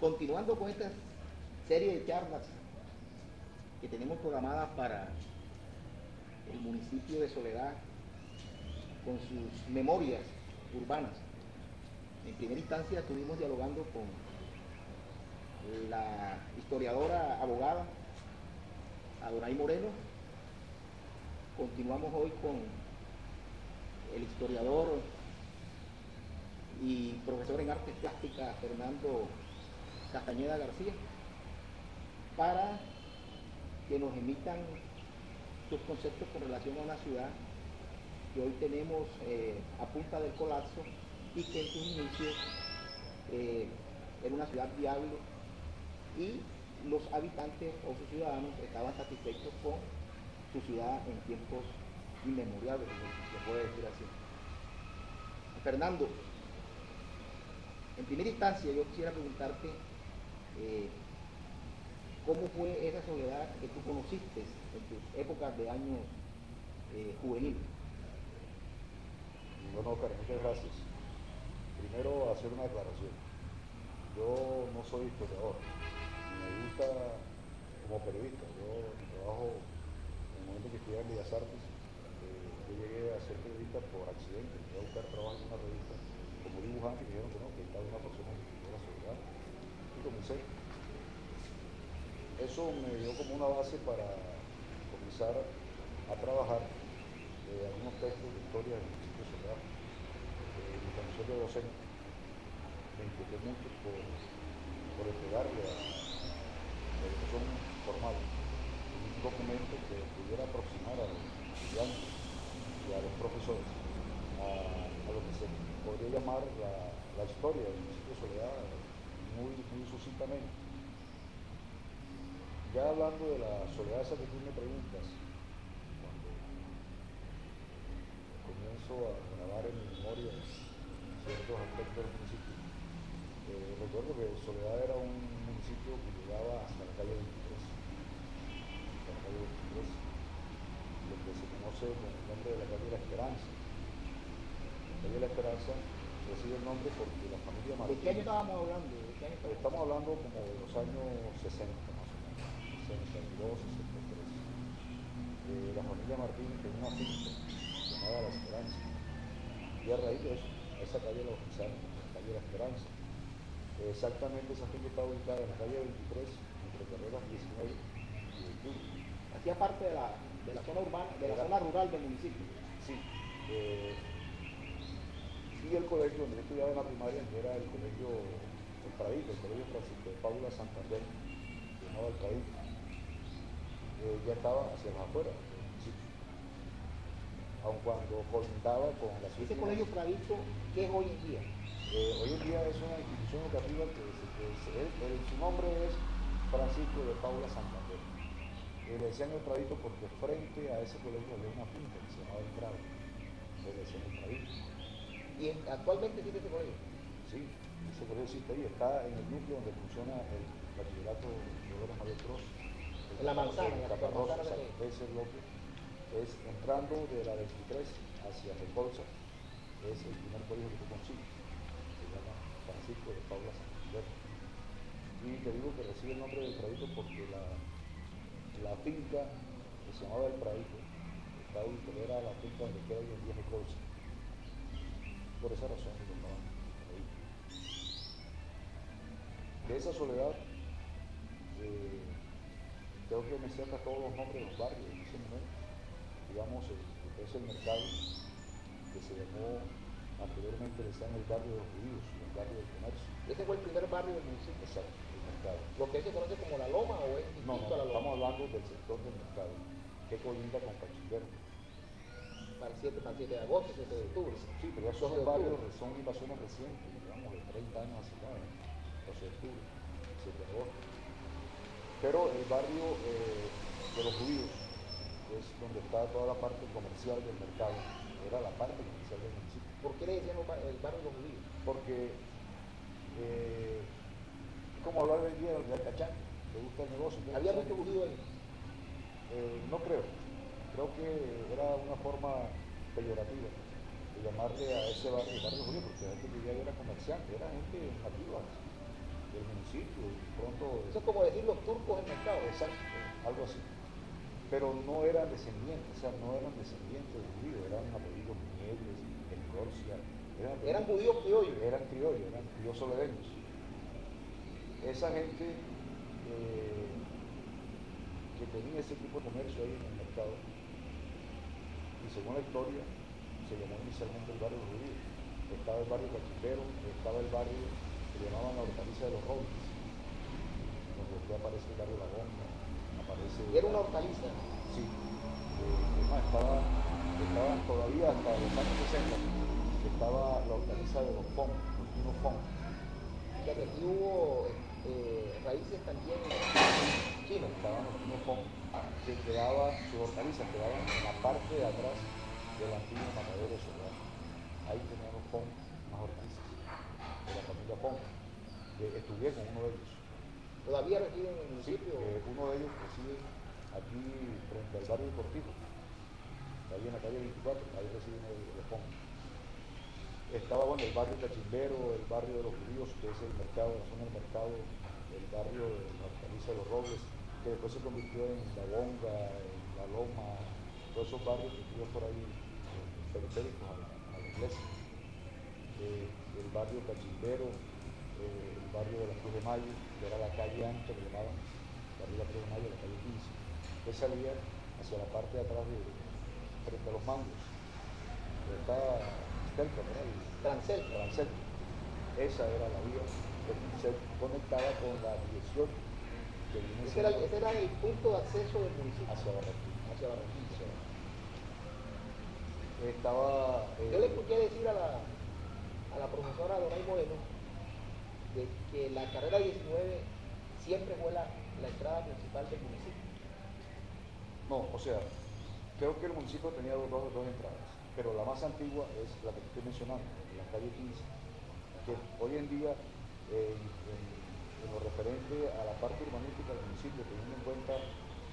continuando con esta serie de charlas que tenemos programadas para el municipio de Soledad con sus memorias urbanas. En primera instancia estuvimos dialogando con la historiadora abogada Adonay Moreno. Continuamos hoy con el historiador y profesor en artes plásticas Fernando Castañeda García para que nos emitan sus conceptos con relación a una ciudad que hoy tenemos a punta del colapso y que en sus inicios era una ciudad viable y los habitantes o sus ciudadanos estaban satisfechos con su ciudad en tiempos inmemoriales, se puede decir así. Fernando, en primera instancia yo quisiera preguntarte ¿cómo fue esa Soledad que tú conociste en tus épocas de años juveniles? Bueno, Oscar, muchas gracias. Primero, hacer una aclaración. Yo no soy historiador, me gusta como periodista. Yo trabajo en el momento que estudié en Bellas Artes. Yo llegué a ser periodista por accidente. Fui a buscar trabajo en una revista como dibujante y me dijeron que no, que estaba una persona que escribió la Soledad. Y comencé. Eso me dio como una base para comenzar a trabajar algunos textos de historia del municipio de Soledad. Mi condición de docente me inquietó mucho por entregarle a la educación formal un documento que pudiera aproximar a los estudiantes y a los profesores a lo que se podría llamar la historia del municipio de Soledad muy sucintamente. Ya hablando de la Soledad esa que tú me preguntas, cuando comienzo a grabar en mi memoria ciertos aspectos del municipio, recuerdo que Soledad era un municipio que llegaba hasta la calle 23, lo que se conoce con el nombre de la calle de la Esperanza. La calle de la Esperanza recibe el nombre porque la familia Martín... ¿De qué año estábamos hablando? Estamos hablando como de los años 60, más o menos, 62, 63. La familia Martín tenía una finca llamada La Esperanza. Y a raíz de eso, esa calle la bautizaron como la calle de la Esperanza. Exactamente esa finca está ubicada en la calle 23, entre carreras 19 y 21. Hacía parte de la zona urbana, de la zona rural del municipio. Sí. Y el colegio donde yo estudiaba en la primaria, que era el colegio El Pradito, el colegio Francisco de Paula Santander, llamado El Pradito, ya estaba hacia las afueras del municipio. Aun cuando colindaba con la ciudad. Ese colegio Pradito, ¿qué es hoy en día? Hoy en día es una institución educativa su nombre es Francisco de Paula Santander. Le decían El Pradito porque frente a ese colegio había una finca que se llamaba El Prado. Le decían El Pradito. ¿Y actualmente existe ese colegio? Sí, ese colegio existe ahí, está en el núcleo donde funciona el bachillerato de Dolores María Cruz. En la manzana, Ese bloque es entrando de la 23 hacia Recolza, es el primer colegio que tú consigues. Se llama Francisco de Paula Santander. Y te digo que recibe el nombre del Pradito porque la finca que se llamaba El Pradito era la finca donde queda hoy en día Recolza. Por esa razón lo llamaban Pradito. De esa Soledad, tengo que mencionar todos los nombres de los barrios en ese momento. Digamos, lo que es el mercado, que se llamó anteriormente, le decían el barrio de los judíos, el barrio del comercio. Ese fue el primer barrio del municipio. Exacto, el mercado. ¿Lo que se conoce como la Loma o es distinto a la Loma? Estamos hablando del sector del mercado, que colinda con Cachimberro. Para el 7 de agosto, 7 de octubre. Sí, pero esos barrios son invasiones recientes, digamos, de 30 años hacia acá, 12 de octubre, 7 de agosto. Pero el barrio de los judíos, es donde está toda la parte comercial del mercado, era la parte comercial del municipio. ¿Por qué le decían el barrio de los judíos? Porque es como hablar hoy en día del cachán, le gusta el negocio. ¿Había mucho judío ahí? No creo. Creo que era una forma peyorativa de llamarle a ese barrio, el barrio judío, porque la gente que vivía ahí era comerciante, era gente nativa de del municipio, y pronto... Eso es como decir los turcos en mercado. Exacto, algo así. Pero no eran descendientes, o sea, no eran descendientes de judíos, eran apellidos Nieves, Escorcia, Eran judíos criollos. eran criollos, eran judíos soledeños. Esa gente que tenía ese tipo de comercio ahí en el mercado, y según la historia, se llamó inicialmente el barrio judío. Estaba el barrio Cachimbero, estaba el barrio que llamaban la hortaliza de los Robles, donde aquí aparece el barrio La Bomba, aparece... Y era una hortaliza. Sí, estaban todavía hasta los años 60, estaba la hortaliza de los Fon, los pinos Fon. O sea que aquí hubo raíces también chinas. Estaban los pinos Fon, que quedaba, sus hortalizas quedaban en la parte de atrás del antiguo matadero de Soledad. Ahí tenían los Fon, unas hortalizas de la familia Fon. Estudié con uno de ellos. ¿Todavía residen en el Sí, municipio? uno de ellos reside aquí frente al barrio deportivo, ahí en la calle 24, ahí reside uno de Fon. Estaba bueno, el barrio Cachimbero, el barrio de los judíos, que es el mercado, la zona del mercado, el barrio de la hortaliza de los Robles, que después se convirtió en La Bonga, en La Loma, todos esos barrios que estuvieron por ahí periféricos a la iglesia. El barrio Cachimbero, el barrio de la Cruz de Mayo, que era la calle ancha que llamaban, el barrio de la Cruz de Mayo, la calle 15, que salía hacia la parte de atrás frente a los mangos. Está Estelca, por ahí. Transelca. Esa era la vía que se conectaba con la dirección que viene Ese era el punto de acceso del municipio. hacia Barranquilla. Hacia Barranquilla. Estaba... Yo le escuché decir a la profesora Donay Moreno de que la carrera 19 siempre fue la entrada principal del municipio. No, o sea, creo que el municipio tenía dos entradas, pero la más antigua es la que estoy mencionando, la calle 15, que hoy en día, en lo referente a la parte urbanística del municipio, teniendo en cuenta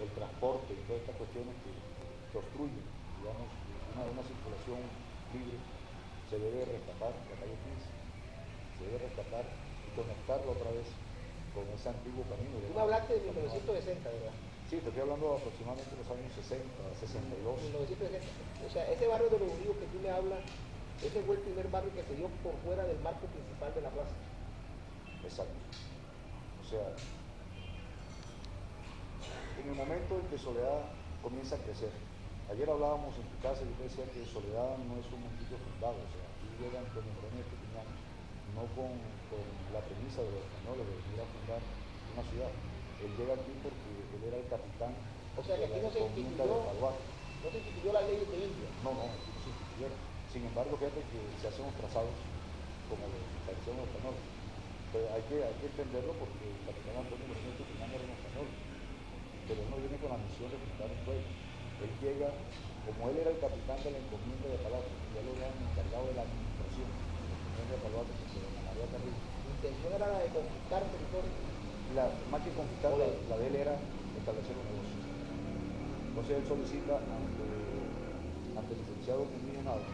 el transporte y todas estas cuestiones que obstruyen, digamos, una circulación libre, se debe rescatar la calle 15, se debe rescatar y conectarlo otra vez con ese antiguo camino. Tú me hablaste de 1960, ¿verdad? Sí, te estoy hablando aproximadamente de los años 60, 62. 1960. O sea, ese barrio de los judíos que tú me hablas, ese fue el primer barrio que se dio por fuera del marco principal de la plaza. Exacto. O sea, en el momento en que Soledad comienza a crecer, ayer hablábamos en tu casa y yo te decía que Soledad no es un municipio fundado, o sea, aquí llegan con el Eugenio Estupiñán, no con la premisa de los españoles de venir a fundar una ciudad. Él llega aquí porque él era el capitán O sea, que de aquí la no se encomienda de Paluato. no se instituyó la ley de India. No, aquí no se instituyeron. Sin embargo, fíjate que se hacen los trazados como lo establecieron los españoles. Pero hay que entenderlo porque el capitán Antonio Eugenio Estupiñán era un español, pero él no viene con la misión de fundar un pueblo. Él llega, como él era el capitán de la encomienda de Paluato, ya lo habían encargado de la administración de la encomienda de Paluato, que se llama María Carrillo. La intención era la de conquistar territorio. Más que conquistar, la de él era establecer un negocio. Entonces él solicita ante el licenciado Miguel Nado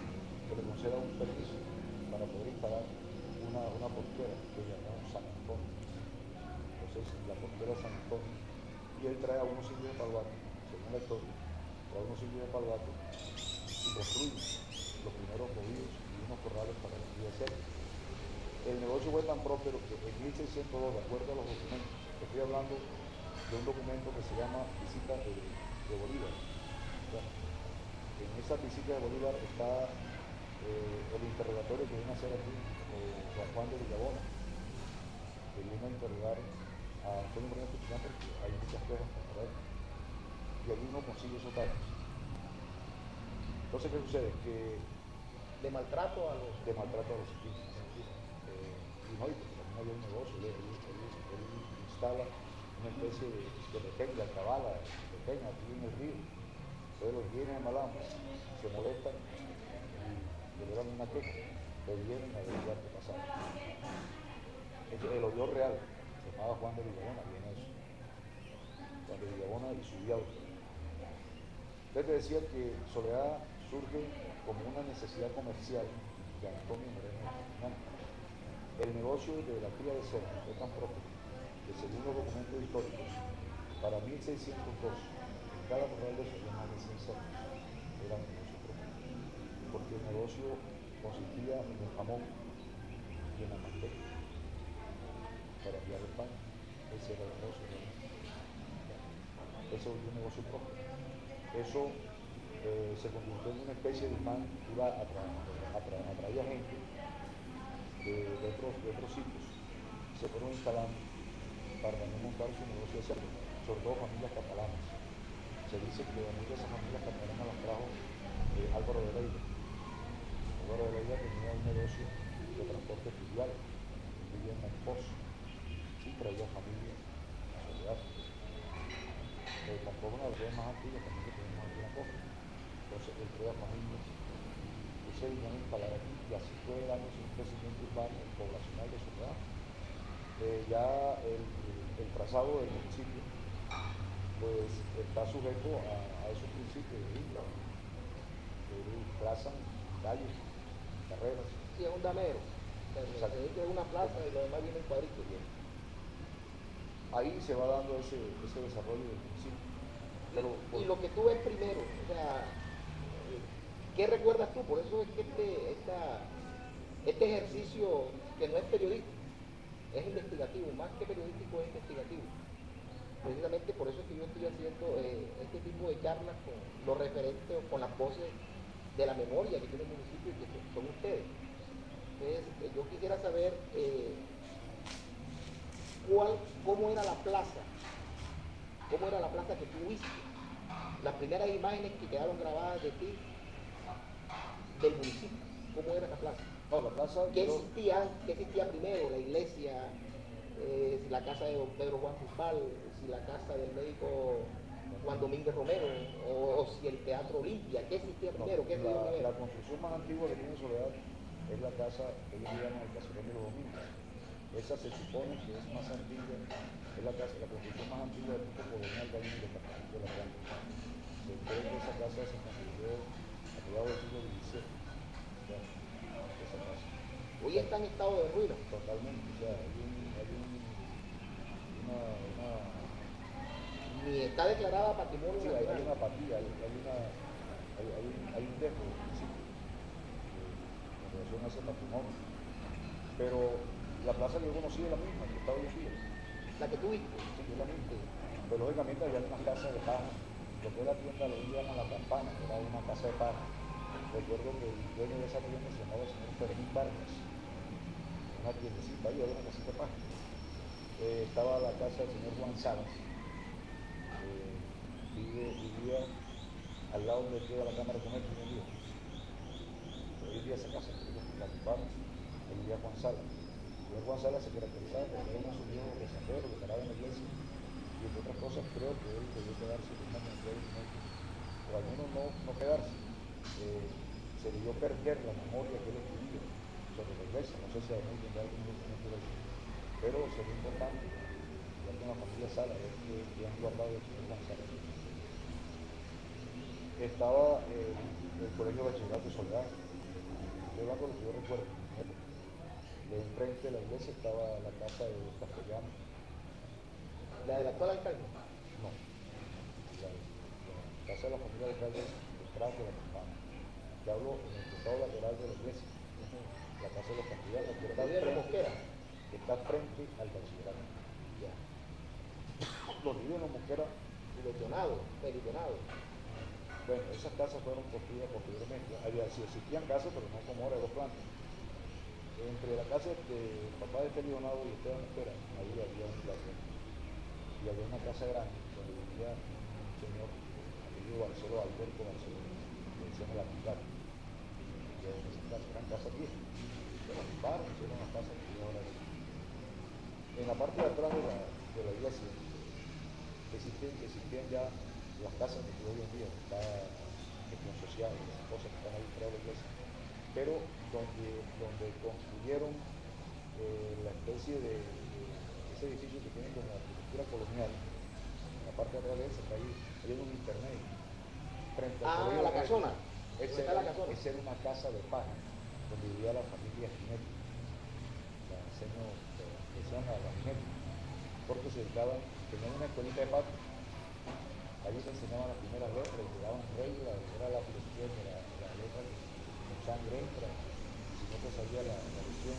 que le conceda un permiso para poder instalar una portera que llamó San Antonio. Entonces la portera San Antonio, y él trae a unos indios de Paluato, según la historia, trae a unos indios de Paluato y construye los primeros bohíos y unos corrales para la vida cerca. El negocio fue tan próspero que en 1602, de acuerdo a los documentos, estoy hablando de un documento que se llama Visita de Bolívar. En esa visita de Bolívar está el interrogatorio que viene a hacer aquí Juan de Villabona, que viene a interrogar a Antonio Moreno Estupiñán porque hay muchas quejas contra él. Y allí uno consigue esos datos. Entonces, ¿qué sucede? Que De maltrato a los indígenas. Y no, y también había un negocio, él instala una especie de retén, de alcabala, retén aquí en el río. Entonces los indígenas de Malambo se molestan y le dan una queja, pero vienen a averiguar qué pasaba. El oidor real, se llamaba Juan de Villabona, viene eso. Juan de Villabona y su diablo. Entonces te decía que Soledad surge como una necesidad comercial de Antonio Moreno Estupiñán. El negocio de la cría de cerdo fue tan próspero que según los documentos históricos, para 1602, en cada corral de esos había más de 100 cerdos. Era un negocio próspero, porque el negocio consistía en el jamón y en la manteca para enviar el pan. Ese era el negocio. Eso es un negocio próspero. Eso se convirtió en una especie de imán que iba atraía gente de otros sitios. Se fueron instalando para también montar su negocio de cerdo, sobre todo familias catalanas. Se dice que a muchas de esas familias catalanas las trajo Álvaro de Leyva. Álvaro de Leyva tenía un negocio de transporte fluvial, vivía en Maipós, y traía familia a Soledad. Compró una de las ciudades más antiguas también que tenemos aquí en la costa. Entonces él traía familias que se vinieron a instalar aquí y así fue dándose un crecimiento urbano poblacional de Soledad. Ya el trazado del municipio pues está sujeto a esos principios de isla, trazan calles, carreras. Sí, es un damero. Se dice una plaza y lo demás viene en cuadritos. Ahí se va dando ese desarrollo del municipio. Pero, y lo que tú ves primero, o sea, ¿qué recuerdas tú? Por eso es que este ejercicio, que no es periodístico, es investigativo, más que periodístico es investigativo. Precisamente por eso es que yo estoy haciendo este tipo de charlas con los referentes o con las voces de la memoria que tiene el municipio y que son ustedes. Entonces, yo quisiera saber cómo era la plaza que tú viste, las primeras imágenes que quedaron grabadas de ti, del municipio, cómo era la plaza. No, la plaza... ¿Qué existía primero? La iglesia, si la casa de don Pedro Juan Fusbal, si la casa del médico Juan Domínguez Romero, o si el Teatro Olimpia, ¿qué existía primero? La construcción más antigua que tiene Soledad es la casa que ellos llaman el Caserón de los Domingos. Esa se supone que es más antigua, es la construcción más antigua del tipo colonial que hay en el departamento de La Grande. Se cree que esa casa se construyó a mediados del siglo XVII. Esa casa. Hoy está en estado de ruina. Totalmente, o sea, ni está declarada patrimonio natural. natural. Hay una apatía, hay un dejo del municipio en relación a ese patrimonio. Pero la plaza que yo conocí es la misma, que está hoy en día. La que tú viste. Sí, es la misma. Pero lógicamente había unas casas de paja. Lo que es la tienda lo llaman La Campana, que era una casa de paja. Recuerdo que el dueño de esa tienda se llamaba el señor Fermín Vargas. Una tiendecita ahí, había una casita de paja. Estaba la casa del señor Juan Salas. Vivía al lado donde queda la Cámara de Comercio hoy en día. Hoy en día esa casa, la ocuparon, ahí vivía Juan Salas. El señor Juan Salas se caracterizaba porque era un viejo rezandero que paraba en la iglesia y entre otras cosas creo que él debió quedarse con una mujer o al menos no quedarse. Se debió perder la memoria que él escribió sobre la iglesia. No sé si además tendrá algún documento de eso, pero sería importante, ya con la familia Salas, que han guardado el señor Juan Salas. Estaba el colegio bachillerato de Soledad, estoy hablando de lo que yo recuerdo. De enfrente de la iglesia estaba la casa de los castellanos. ¿La del actual alcalde? No, la casa de la familia de alcalde detrás de la campana. Te hablo en el costado lateral de la iglesia. La casa de los castellanos, que está frente al bachillerato. Ya. Los niños de los Mosquera. Meridionado. Bueno, esas casas fueron construidas posteriormente. Sí existían casas, pero no como ahora, de dos plantas. Entre la casa del papá de Félix Donado y Esteban Mosquera, ahí había un plato. Y había una casa grande donde vivía un señor apellido Barceló, Alberto Barceló, que decían la Pilar. Y en esas casas eran casas viejas. Se las ocuparon, hicieron las casas que ahora hay. En la parte de atrás de la iglesia existían ya las casas que hoy en día está gestión social, las cosas que están ahí fuera de la iglesia, pero donde construyeron la especie de ese edificio que tiene como arquitectura colonial, en la parte de atrás de esa está ahí, hay un internet frente al colegio. La casona. Esa era una casa de paja donde vivía la familia Jiménez, las diseño que se llama la Minetti, porque se dedicaban, tenían una escuelita de patio, allí se enseñaban las primeras letras, y te daban reglas, era la filosofía de la letra con sangre entra, si no te salía la lección.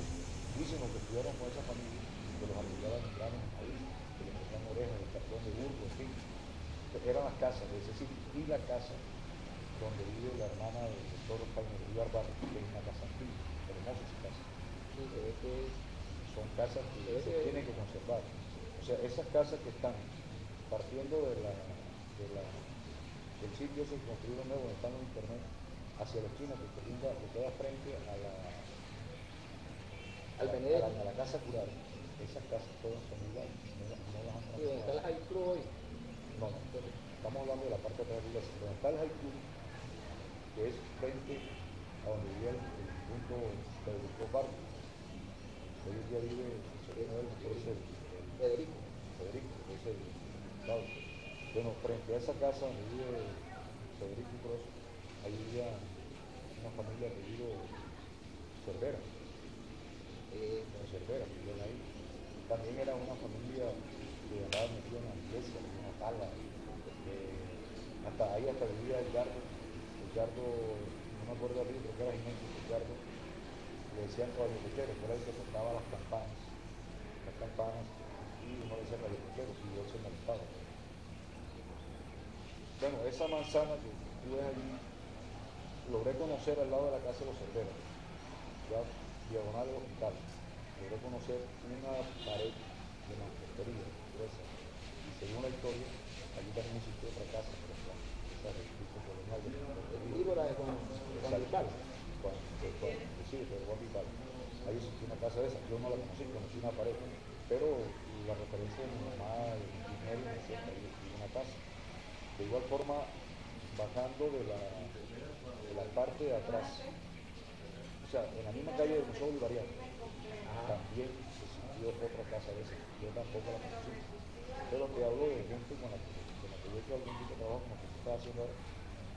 Dicen los que estudiaron con esa familia, que los arreglaban en granos de maíz, que les ponían orejas de cartón de burro, en fin. Eran las casas, es decir, y la casa donde vive la hermana del doctor Jaime Bolívar Barrio, que es una casa antigua, hermosa esa casa. Sí, se ve que Son casas que se tienen que conservar. O sea, esas casas que están partiendo del sitio ese que construyeron nuevo, donde están en internet, hacia la esquina que queda frente a la casa cural, esas casas todas son iguales, no las han sí, donde está el High Club hoy. No, estamos hablando de la parte de atrás de la iglesia. Donde está el High Club, que es frente a donde vivía el punto Federico Vargas. Hoy en día vive Federico. que es el Estado. Bueno, frente a esa casa donde vive Federico Cruz, ahí vivía una familia de apellido Cervera. Cervera, vivían ahí. También era una familia que andaba metida en la iglesia, en una pala. Hasta vivía el Yardo, no me acuerdo bien, creo que era Jiménez, el Yardo, le decían caballo cochero, que era el que tocaba las campanas, y uno le decía caballo cochero, y él se molestaba. Bueno, esa manzana que tú ves allí, logré conocer al lado de la casa de los Cerveros, ya diagonal del hospital, logré conocer una pared de mampostería gruesa, y según la historia, allí también existió otra casa, pero esa del tipo colonial de mampostería. Digo la de Juan Bisbal. Sí, de Juan Bisbal. Ahí existió una casa de esa, yo no la conocí una pared, pero la referencia de mi mamá y mi dinero me decía que había una casa. De igual forma, bajando de la parte de atrás, o sea, en la misma calle del Museo Bolivariano, también existió otra casa de esa, yo tampoco la conocí. Pero te hablo de gente con la que yo he hecho algún tipo de trabajo, como que estaba haciendo ahora.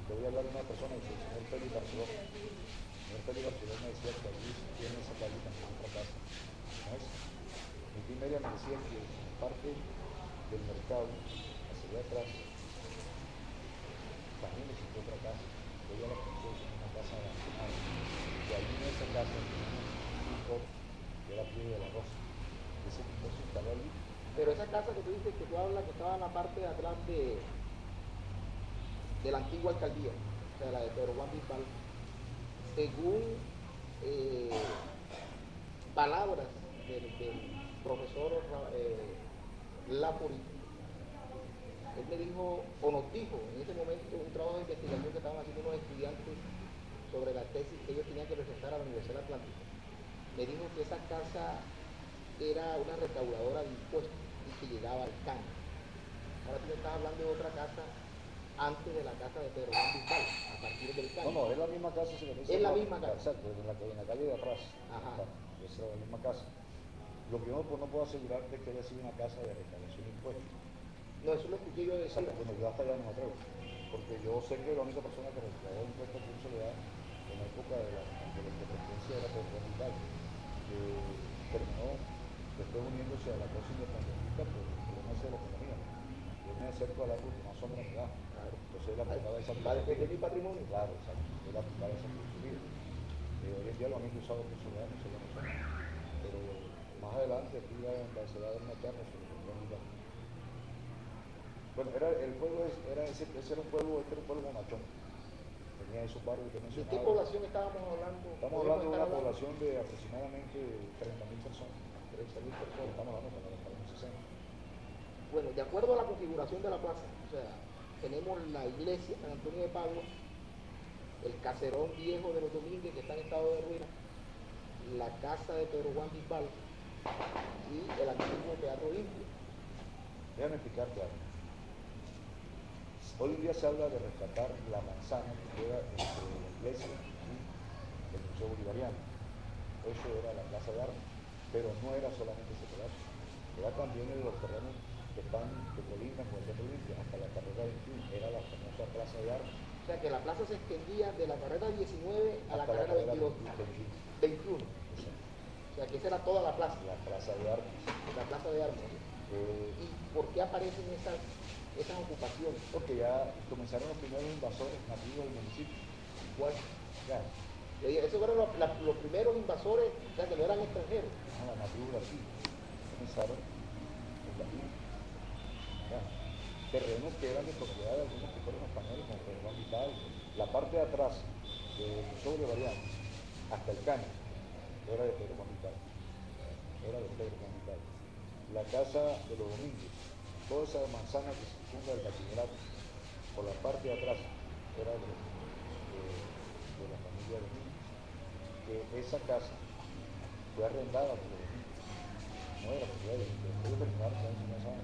Te voy a hablar de una persona, el señor Félix Barcelona. El señor Félix Barcelona me decía que allí tiene esa calle también otra casa, ¿no es? Mi tía Media me decía que en parte del mercado, hacia allá atrás, también existió otra casa. Yo ya la conocí, es una casa abandonada. Y allí en esa casa tenía un pintor que era Pío de la Rosa. Ese pintor se instaló allí. Pero esa casa que tú dices que tú hablas, que estaba en la parte de atrás de la antigua alcaldía, o sea, la de Pedro Juan Bisbal, según palabras del profesor Lapori, él me dijo, o nos dijo en ese momento, un trabajo de investigación que estaban haciendo unos estudiantes sobre la tesis que ellos tenían que presentar a la Universidad Atlántica. Me dijo que esa casa era una recaudadora de impuestos y que llegaba al caño. Ahora tú me estás hablando de otra casa antes de la casa de Pedro Juan Bisbal, a partir del caño. No, es la misma casa. Es la misma casa. Exacto, en la calle de atrás. Ajá. Es la misma casa. Lo que yo no puedo asegurarte es que haya sido una casa de recaudación de impuestos. No, eso lo escuché yo decir. Bueno, yo hasta allá no me atrevo, porque yo sé que la única persona que recaudó impuestos aquí en Soledad en la época de la independencia era Pedro Juan Bisbal, que terminó después uniéndose a la causa independentista por problemas de la economía. Yo me acerco al árbol que más o menos me da. Entonces él aplicaba esa Para defender mi patrimonio. Claro, exacto. Él aplicaba esa filosofía. Hoy en día lo han usado por Soledad, no sé la razón. Pero más adelante aquí se va a dar una charla sobre Pedro Juan Bisbal. Bueno, ese era un pueblo bonachón. Tenía esos barrios que mencionaba. ¿De qué población estábamos hablando? Estamos hablando de una población de aproximadamente 30.000 personas. 30.000 personas, estamos hablando de los años 60. Bueno, de acuerdo a la configuración de la plaza, o sea, tenemos la iglesia San Antonio de Padua, el caserón viejo de los Domínguez que está en estado de ruina, la casa de Pedro Juan Bisbal y el antiguo Teatro Indio. Déjame explicarte algo. Hoy en día se habla de rescatar la manzana que queda entre la iglesia y el Museo Bolivariano. Eso era la Plaza de Armas, pero no era solamente ese pedazo. Era también en los terrenos que colindan con el Teatro Indio hasta la carrera 21, era la famosa Plaza de Armas. O sea que la plaza se extendía de la carrera 19 a la carrera 22. 21. O sea esa era toda la plaza. la Plaza de Armas. La plaza de armas. ¿Y por qué aparecen esas ocupaciones? Porque ya comenzaron los primeros invasores nativos del municipio. ¿Cuál? Ya, Esos fueron los primeros invasores, o sea, que no eran extranjeros. la nativa aquí. Comenzaron en la isla. Ya, terrenos que eran de propiedad de algunos que fueron españoles, como Pedro Juan Vital. La parte de atrás, de sobre Variano, hasta el Cano, era de Pedro Juan Vital. Era de Pedro Juan Vital. La casa de los Domingos, toda esa manzana que circunda el bachillerato, por la parte de atrás, era de la familia Domingos. Que esa casa fue arrendada por los Domingos. No era propiedad de ellos, después de terminar con esa manzana,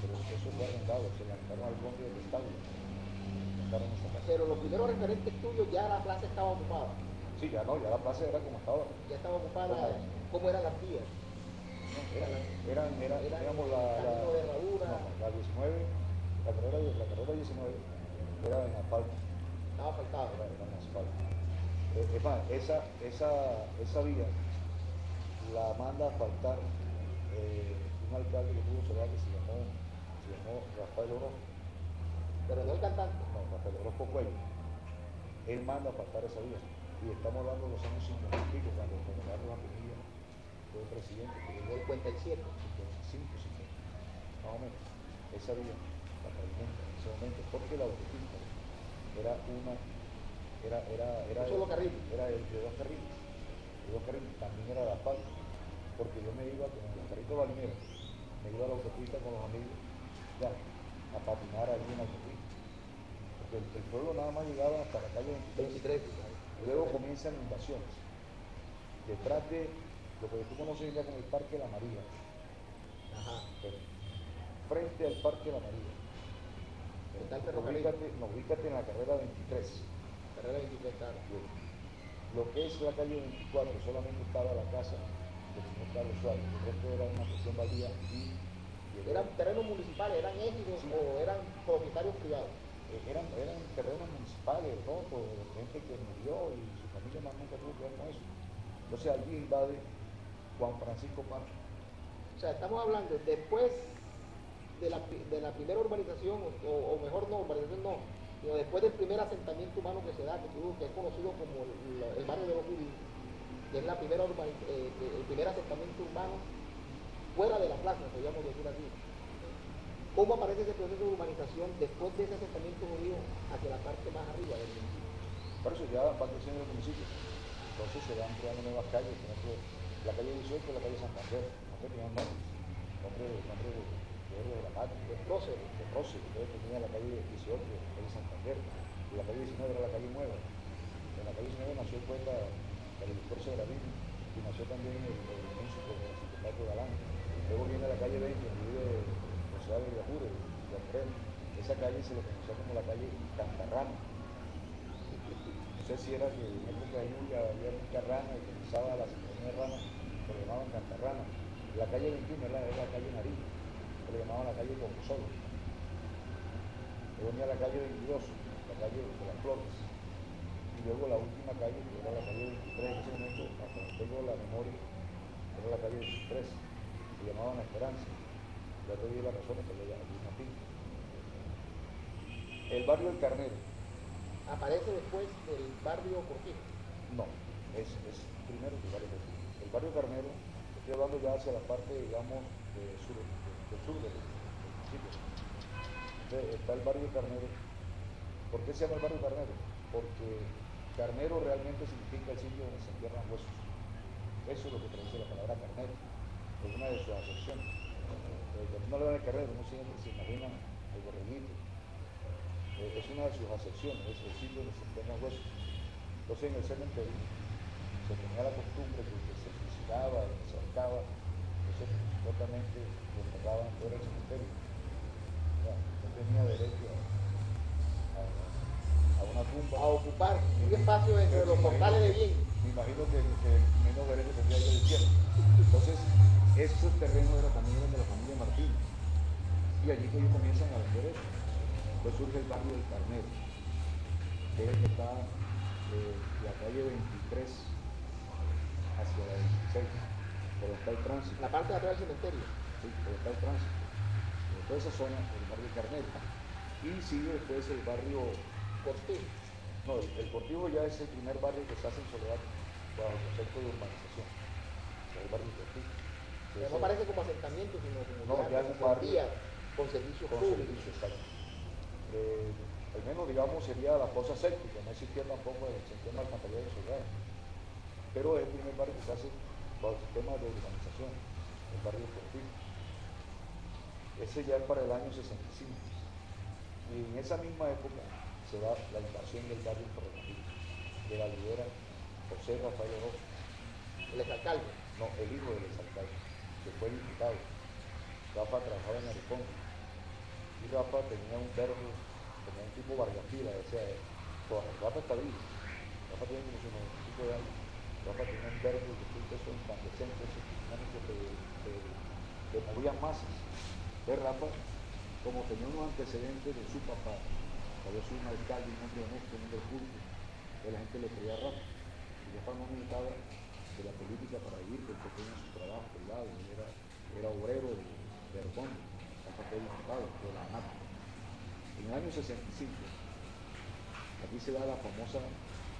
pero eso fue arrendado, se le arrendaron al conde del Estado. Pero los primeros referentes tuyos ya la plaza estaba ocupada. Sí, ya no, ya la plaza era como estaba. Ya estaba ocupada. ¿Cómo eran las vías? Éramos de herradura. no, la 19, la carrera 19 era en asfalto. Estaba asfaltada. Era en asfalto. Es más, esa vía la manda a asfaltar un alcalde que tuvo Soledad que se llamó Rafael Orozco. Pero no el cantante. No, Rafael Orozco Cuello. Él manda a asfaltar esa vía. Y estamos hablando de los años 50 y pico, cuando Carlos Antonio fue presidente, que llegó El 57. 55, 50, más o menos. Esa vía la pavimenta en ese momento, porque la autopista era Un solo carril. Era de dos carriles. De dos carriles, también era de asfalto, porque yo me iba con el carrito balinero, me iba a la autopista con los amigos, ya, a patinar allí en la autopista. Porque el pueblo nada más llegaba hasta la calle 23. Luego comienzan invasiones. Detrás de lo que tú conoces ya como el Parque La María. Ajá. Frente al Parque La María. Está el ferrocarril. Ubícate en la carrera 23. Carrera 23, claro. Lo que es la calle 24 solamente estaba la casa del señor Carlos Suárez. El resto era una cuestión baldía y ¿Eran terrenos municipales, eran égidos sí, o eran propietarios privados? eran terrenos municipales, todo, gente que murió y su familia más nunca tuvo que ver con eso. Entonces allí invade Juan Francisco Parra. O sea, estamos hablando después de la primera urbanización, o mejor no, urbanización no, sino después del primer asentamiento humano que se da, que es conocido como el barrio de los judíos, que es el primer asentamiento urbano fuera de la plaza, podríamos decir así. ¿Cómo aparece ese proceso de urbanización después de ese asentamiento judío hacia la parte más arriba del municipio? Por eso ya va creciendo el municipio. Entonces se van creando nuevas calles, por ejemplo, la calle 18 y la calle Santander. No tenían nombre de la calle. De prócer. Entonces tenía la calle 18, la calle Santander, y la calle 19 era la calle Nueva. En la calle 19 nació el poeta el doctor Severino, y nació también el músico Paco Galán. Luego viene la calle 20, donde vive José de Yajure, de Alfredo. Esa calle se le conoció como la calle Cantarrana. No sé si era que en época de lluvia había mucha rana y comenzaba la situación de rana, se le llamaban Cantarrana. La calle 21 era la calle Nariz, se le llamaban la calle Coposolo. Luego venía la calle 22, la calle de las Flores. Y luego la última calle, que era la calle 23, en ese momento, hasta donde tengo la memoria, era la calle 23, se llamaban Esperanza. Ya te di las razones, pero ya aquí una pinta. El barrio del Carnero. ¿Aparece después del barrio Cortijo? No, es primero el barrio Carnero. El barrio Carnero, estoy hablando ya hacia la parte, digamos, del sur del municipio. Entonces está el barrio Carnero. ¿Por qué se llama el barrio Carnero? Porque Carnero realmente significa el sitio donde se entierran huesos. Eso es lo que traduce la palabra carnero. Es una de sus acepciones. Cuando uno le da el carnero, uno siempre se imagina el borreguito. Es una de sus acepciones, es el sitio donde se entierran huesos. Entonces en el cementerio se tenía la costumbre de que se suicidaba, se ahorcaba, entonces supuestamente lo enterraban fuera del cementerio. No tenía derecho a una tumba. A ocupar un espacio entre los portales de bien. Me imagino que menos derecho tendría yo de tierra. Entonces, esos terrenos también eran de la familia Martínez. Y allí que ellos comienzan a vender eso. Pues surge el barrio del Carnero, que es el que está de la calle 23 hacia la 26. por donde está el tránsito. La parte de atrás del cementerio. Sí, por donde está el tránsito. Por toda esa zona, el barrio Carneta. Y sigue después el barrio Cortijo. No, el Cortijo ya es el primer barrio que se hace en Soledad bajo el concepto de urbanización. O sea, el barrio Cortijo. Pero no parece como asentamiento, sino como No, ya es un barrio con servicios con públicos. servicios, exacto. Al menos, digamos, sería la fosa séptica, no existía tampoco el sistema alcantarillado de Soledad. Pero es el primer barrio que se hace bajo el sistema de urbanización, el barrio Cortijo. Ese ya es para el año 65. Y en esa misma época se da la invasión del barrio Ferrocarril, de la lidera José Rafael Orozco. El exalcalde. No, el hijo del exalcalde, que fue diputado. Rafa trabajaba en Arizona. Y Rafa tenía un verbo, tenía un tipo Vargas-Fila, decía, Rafa está vivo. Rafa tiene como sus 95 de años. Rafa tenía un verbo que fue eso incandescente, esos dinámicos que movían masas. De Rafa, como tenía unos antecedentes de su papá, que había sido un alcalde, un hombre honesto, un hombre público, que la gente le creía a Rafa. Y Rafa no necesitaba de la política para vivir, porque tenía su trabajo privado, él era obrero de Arcón, Rafa fue diputado de la ANAP. En el año 65, aquí se da la famosa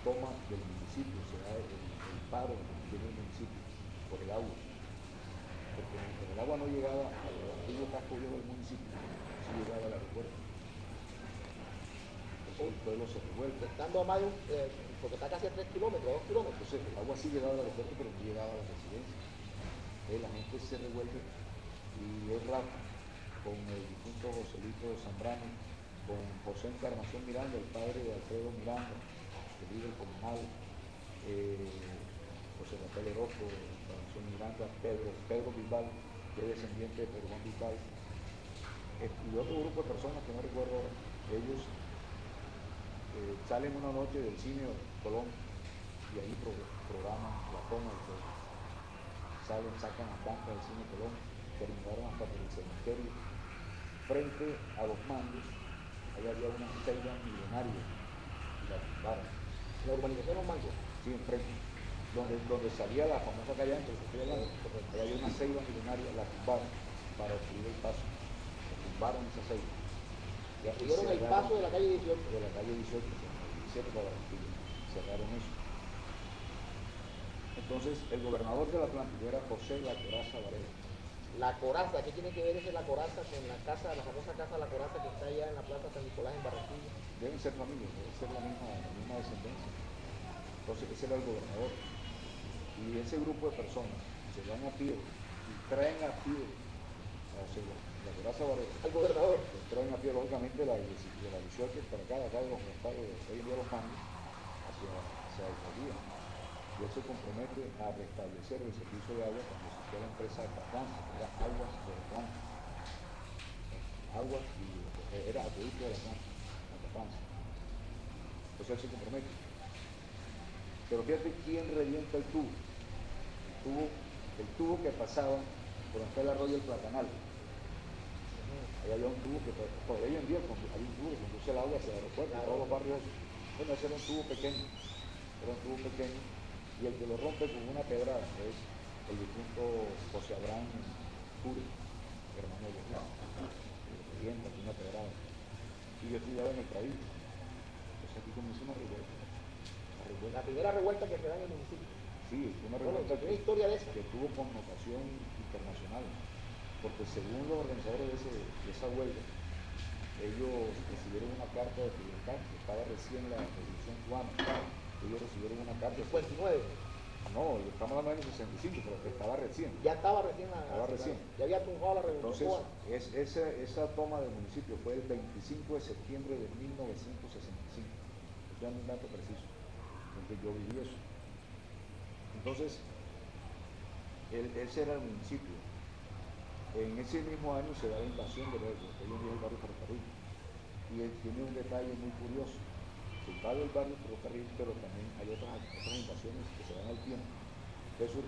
toma del municipio, se da el paro que tiene el municipio por el agua. Porque mientras el agua no llegaba al antiguo casco viejo del municipio, sí llegaba al aeropuerto. Entonces el pueblo se revuelve. Estando a más de porque está casi a 3 kilómetros, 2 kilómetros. Entonces el agua sí llegaba al aeropuerto, pero no llegaba a la residencia. Entonces la gente se revuelve y es Rafa, con el difunto Joselito Zambrano, con José Encarnación Miranda, el padre de Alfredo Miranda, el líder comunal, José Rafael Orozco, Encarnación Miranda, Pedro Bilbao, que es descendiente de Pedro Juan Bilbao, y otro grupo de personas que no recuerdo ahora. Ellos salen una noche del cine Colón y ahí programan la toma del pueblo. Salen, sacan las bancas del cine Colón, terminaron hasta por el cementerio. Frente a los mandos, ahí había una ceiba milenaria y la tumbaron. La urbanización Los Mangos. Sí, enfrente. Donde salía la famosa calle antes, que estoy hablando, ahí había una ceiba milenaria, la tumbaron para obstruir el paso. La tumbaron esa ceiba. Tuvieron el paso de la calle 18. De la calle 18, 17 para Barranquilla. Cerraron eso. Entonces, el gobernador del Atlántico era José La Coraza Varela. La Coraza, ¿qué tiene que ver ese La Coraza con la casa, la famosa casa La Coraza que está allá en la Plaza San Nicolás en Barranquilla? Deben ser familias, debe ser la misma descendencia. Entonces, ese era el gobernador. Y ese grupo de personas se van a pie y traen a pie a La Coraza Varela. Al gobernador. Traen a pie, lógicamente, de la 18 para acá de los estados de hoy en día los mandos, hacia el día. Y él se compromete a restablecer el servicio de agua cuando existía la empresa de Catlanza, que era Aguas de Catlanza. Aguas y era acueducto de la Catlanza. Entonces él se compromete. Pero fíjate quién revienta el tubo. El tubo que pasaba por donde está el arroyo del Platanal. Ahí había un tubo que todavía hoy en día hay un tubo que conduce el agua hacia el aeropuerto, en todos los barrios. Bueno, ese era un tubo pequeño. Y el que lo rompe con una pedrada es el difunto José Abraham Curi, hermano de Jesús, que lo revienta con una pedrada. Y yo estudiaba en el país. Entonces aquí comenzó una revuelta. La primera revuelta que se da en el municipio. Sí, una revuelta una historia de esa. que tuvo connotación internacional, porque según los organizadores de esa huelga, ellos recibieron una carta de Fidel Castro, estaba recién la revolución cubana, ellos recibieron una carta. 59. No, estamos hablando del 65, pero que estaba recién. Ya estaba recién. Ya había triunfado la revolución cubana. Entonces, esa toma del municipio fue el 25 de septiembre de 1965. Estoy dando un dato preciso, porque yo viví eso. Entonces, ese era el municipio. En ese mismo año se da la invasión de hoy en día el barrio Ferrocarril. Y él tiene un detalle muy curioso. Se invade el barrio Ferrocarril, pero también hay otras invasiones que se dan al tiempo. Eso,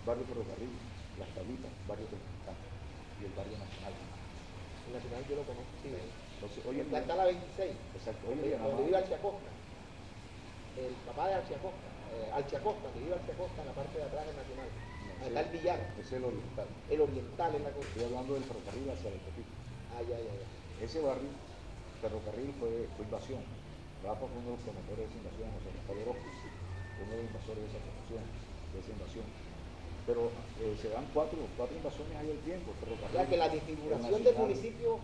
barrio Ferrocarril, Las Tablitas, barrio del Pantano y el barrio Nacional. El Nacional yo lo conozco, sí. Entonces, hoy en día está la 26. Exacto, hoy en día donde vive Alciacosta. El papá de Alciacosta, que vive Alciacosta en la parte de atrás del Nacional. Acá el Villar. Es el oriental. El oriental es la cosa. Estoy hablando del ferrocarril hacia el Autopista. Ah, ya. Ese barrio, ferrocarril, fue invasión. Rafa fue uno de los promotores de esa invasión, José Rafael Orozco, fue uno de los invasores de esa promoción, de esa invasión. Pero se dan cuatro invasiones ahí al tiempo, ferrocarril. O sea que la desfiguración del municipio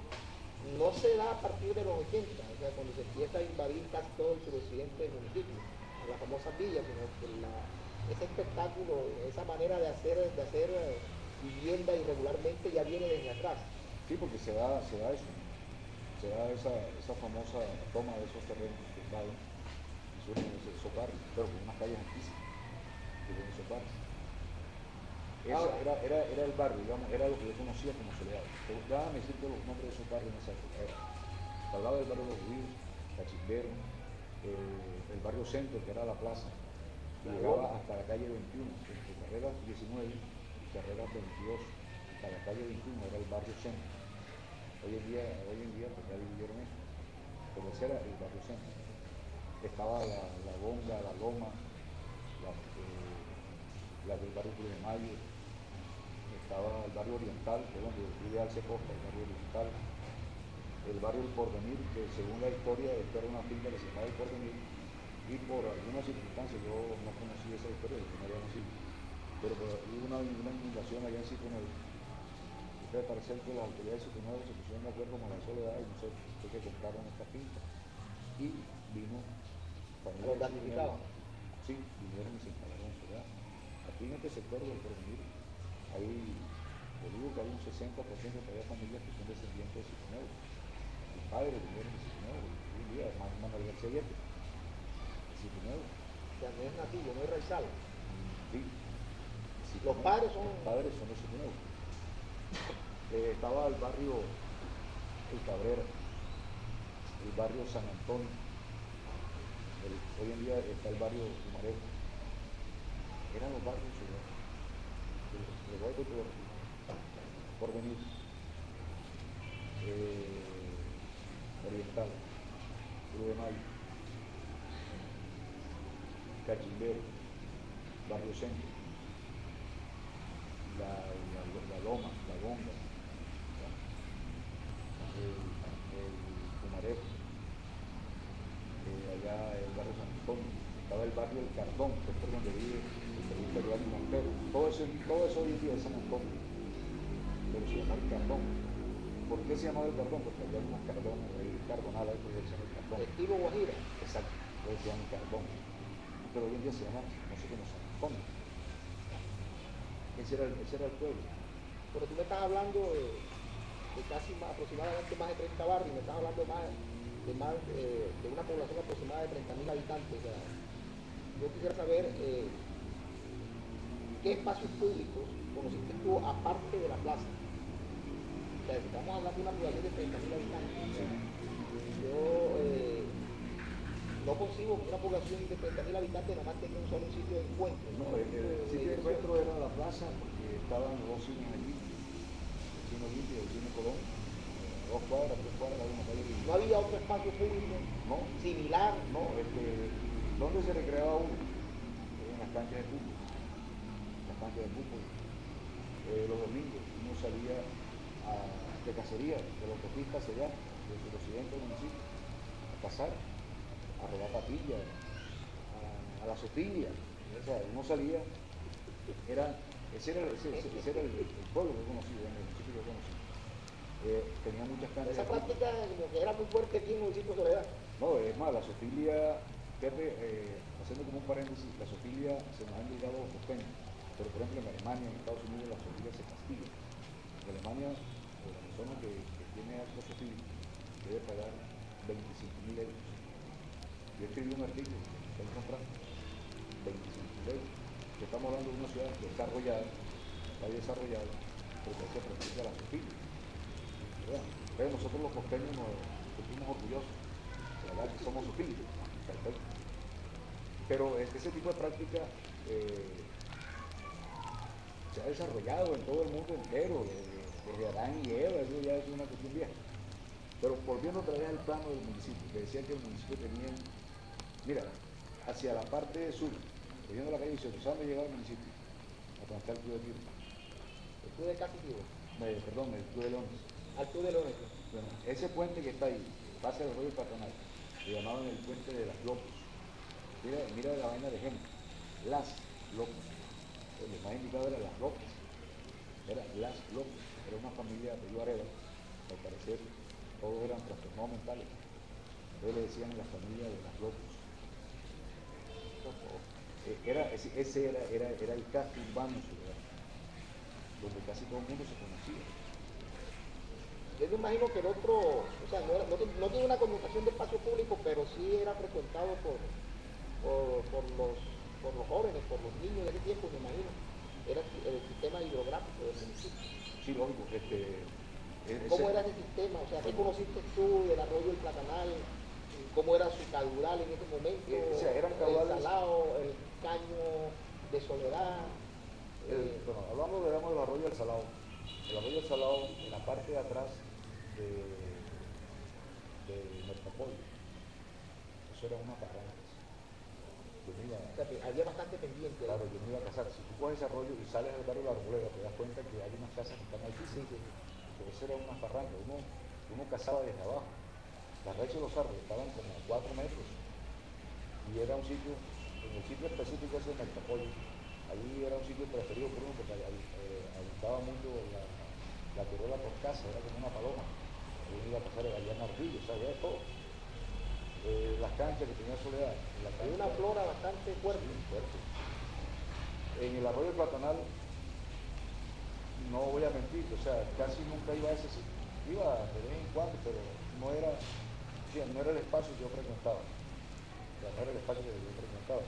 no se da a partir de los 80, o sea, cuando se empieza a invadir casi todo el suroccidente del municipio, las famosas villas, sino que ese espectáculo, esa manera de hacer vivienda irregularmente ya viene desde atrás. Sí, porque se da eso, se da esa famosa toma de esos terrenos que invaden, y surgen esos socarros, pero con unas calles antísimas, que son socarros. Era el barrio, digamos, era lo que yo conocía como Soledad. Déjame decirte los nombres de esos barrios en esa época. Hablaba del barrio de los Judíos, Cachimbero, el barrio Centro, que era la plaza, que llegaba hasta la calle 21, entre carreras 19 y carreras 22, hasta la calle 21 era el barrio Centro. Hoy en día pues ya dividieron eso, pero ese era el barrio Centro. Estaba la Bonga, la Loma, la del barrio Cruz de Mayo, estaba el barrio Oriental, que es donde vive Alce Costa, el barrio Oriental, el barrio El Porvenir, que según la historia, esta era una finca que se llamaba El Porvenir, y por algunas circunstancias, yo no conocí esa historia, yo no había nacido, pero hubo una inundación allá en Sitio Nuevo. Entonces parece que las autoridades de Sitio Nuevo se pusieron de acuerdo con la Soledad y no sé qué, que compraron esta finca. Y vino familia de Sitio Nuevo. Sí, vinieron y se instalaron en Soledad. Aquí en este sector del Porvenir, ahí, yo digo que hay un 60% de familias que son descendientes de Sitio Nuevo. Mis padres vinieron de Sitio Nuevo, hoy en día, además Manuel García Yete, de Sitio Nuevo. O sea, no es nativo, no es raizal. Sí. Los padres son de Sitio Nuevo. Estaba el barrio El Cabrera, el barrio San Antonio, hoy en día está el barrio Humarejo. Eran los barrios por venir Oriental, Cruz de Mayo, Cachimbero, Barrio Centro, la Loma, la Bonga, el Pumarejo, allá el barrio San Antonio, estaba el barrio El Cardón, que es por donde vive el periodista Giovanni Montero. Todo eso hoy en día es San Antonio, pero se llama El Cardón. ¿Por qué se llamaba El Cardón? Porque había unas cardones, el cardonal, ahí por eso se llama El Cardón. Estilo Guajira. Exacto, entonces se llama El Cardón. Pero hoy en día se llama, no sé cómo, San Antonio. Ese era el pueblo. Pero tú me estás hablando de casi aproximadamente más de 30 barrios, me estás hablando de una población aproximada de 30.000 habitantes. O sea, yo quisiera saber qué espacios públicos conociste tú aparte de la plaza. O sea, estamos hablando de una población de 30.000 habitantes. Yo no concibo que una población de 30.000 habitantes nada más tenga un solo sitio de encuentro. No, el sitio de encuentro era la plaza, porque estaban los dos cines allí, el cine Olimpia y el cine Colón, 2 cuadras, 3 cuadras, había una calle. ¿No había otro espacio público similar? No, ¿dónde se recreaba uno? En las canchas de fútbol. Las canchas de fútbol. Los domingos uno salía de cacería, de la autopista hacia allá, del suroccidente del municipio, a cazar, a robar patillas, a la sotilla. O sea, uno salía, ese era el pueblo que conocí, el municipio que conocí. Tenía muchas canchas. Esa práctica como que era muy fuerte aquí en el municipio de Soledad. No, es más, la sofilia, haciendo como un paréntesis, la sofilia se nos ha indicado los costeños, pero por ejemplo en Alemania, en Estados Unidos, la sofilia se castiga. En Alemania, la persona que tiene acto sofilia debe pagar 25.000 euros. Yo escribí un artículo que está comprando 25.000 euros. Que estamos hablando de una ciudad desarrollada, está desarrollada, pero que se practica la sofilia. Entonces nosotros los costeños nos sentimos orgullosos, la verdad que somos sofílicos, perfecto. Pero ese tipo de práctica se ha desarrollado en todo el mundo entero, desde Adán y Eva, eso ya es una cuestión vieja. Pero volviendo otra vez al plano del municipio, que decía que el municipio tenía, mira, hacia la parte sur, cogiendo la calle 18, ¿sabes dónde llegaba el municipio? hasta donde está el Club de Tiro. El Club de Casitivo. Perdón, el Club de Leones. Al Club de Leones. Bueno, ese puente que está ahí, pasa el Arroyo Patronal, le llamaban el puente de las Locos. Mira la vaina de gente, las Locos. Lo más indicado era las Locas. Era las Locas. Era una familia de Areva, al parecer todos eran trastornados mentales. Entonces le decían la familia de las Locos. Ese era el casco urbano ciudadano, donde casi todo el mundo se conocía. Yo me imagino que el otro, o sea, no tiene una connotación de espacio público, pero sí era frecuentado por los jóvenes, por los niños de ese tiempo, me imagino. Era el sistema hidrográfico del municipio. Sí, lógico. ¿Cómo era ese sistema? O sea, ¿qué conociste tú del arroyo del Platanal? ¿Cómo era su caudal en ese momento? O sea, eran caudales. El salado, el caño de Soledad. Bueno, hablando del arroyo del Salado. El arroyo del Salado, en la parte de atrás de Mercapollo, eso era una barranca. O sea, que había bastante pendiente. Claro, yo me iba a casar. Si tú coges ese arroyo y sales del barrio de la Arboleda, te das cuenta que hay unas casas que están aquí. Sí. Pero eso era una barranca. Uno cazaba desde abajo. Las raíces de los árboles estaban como a 4 metros. Y era un sitio, en el sitio específico ese de Mercapollo, ahí era un sitio preferido por uno porque habitaba mucho la tirola por casa, era como una paloma. Ahí iba a pasar el gallán ardillo, o sea, había de todo. Las canchas que tenía Soledad. Hay una flora bastante fuerte. Sí, fuerte. En el arroyo Platanal, no voy a mentir, o sea, casi nunca iba a ese sitio. Iba de vez en cuando, pero no era el espacio que yo frecuentaba. O sea, no era el espacio que yo frecuentaba.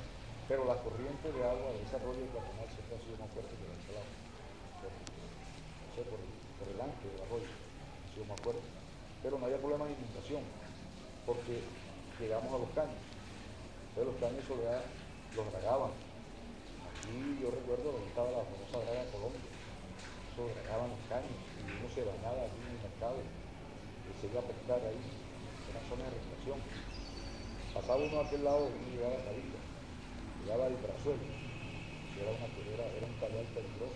Pero la corriente de agua de ese arroyo Platanal siempre ha sido más fuerte que la del Salado. No sé, por el ancho del arroyo ha sido más fuerte. Pero no había problema de inundación, porque llegamos a los caños. Entonces los caños Soledad los dragaban. Aquí yo recuerdo donde estaba la famosa draga de Colombia. Eso dragaban los caños y uno se bañaba aquí en el mercado y se iba a pescar ahí. Era zona de recreación. Pasaba uno a aquel lado y uno llegaba a Calita, llegaba al Brazuelo, que era un cañal peligroso.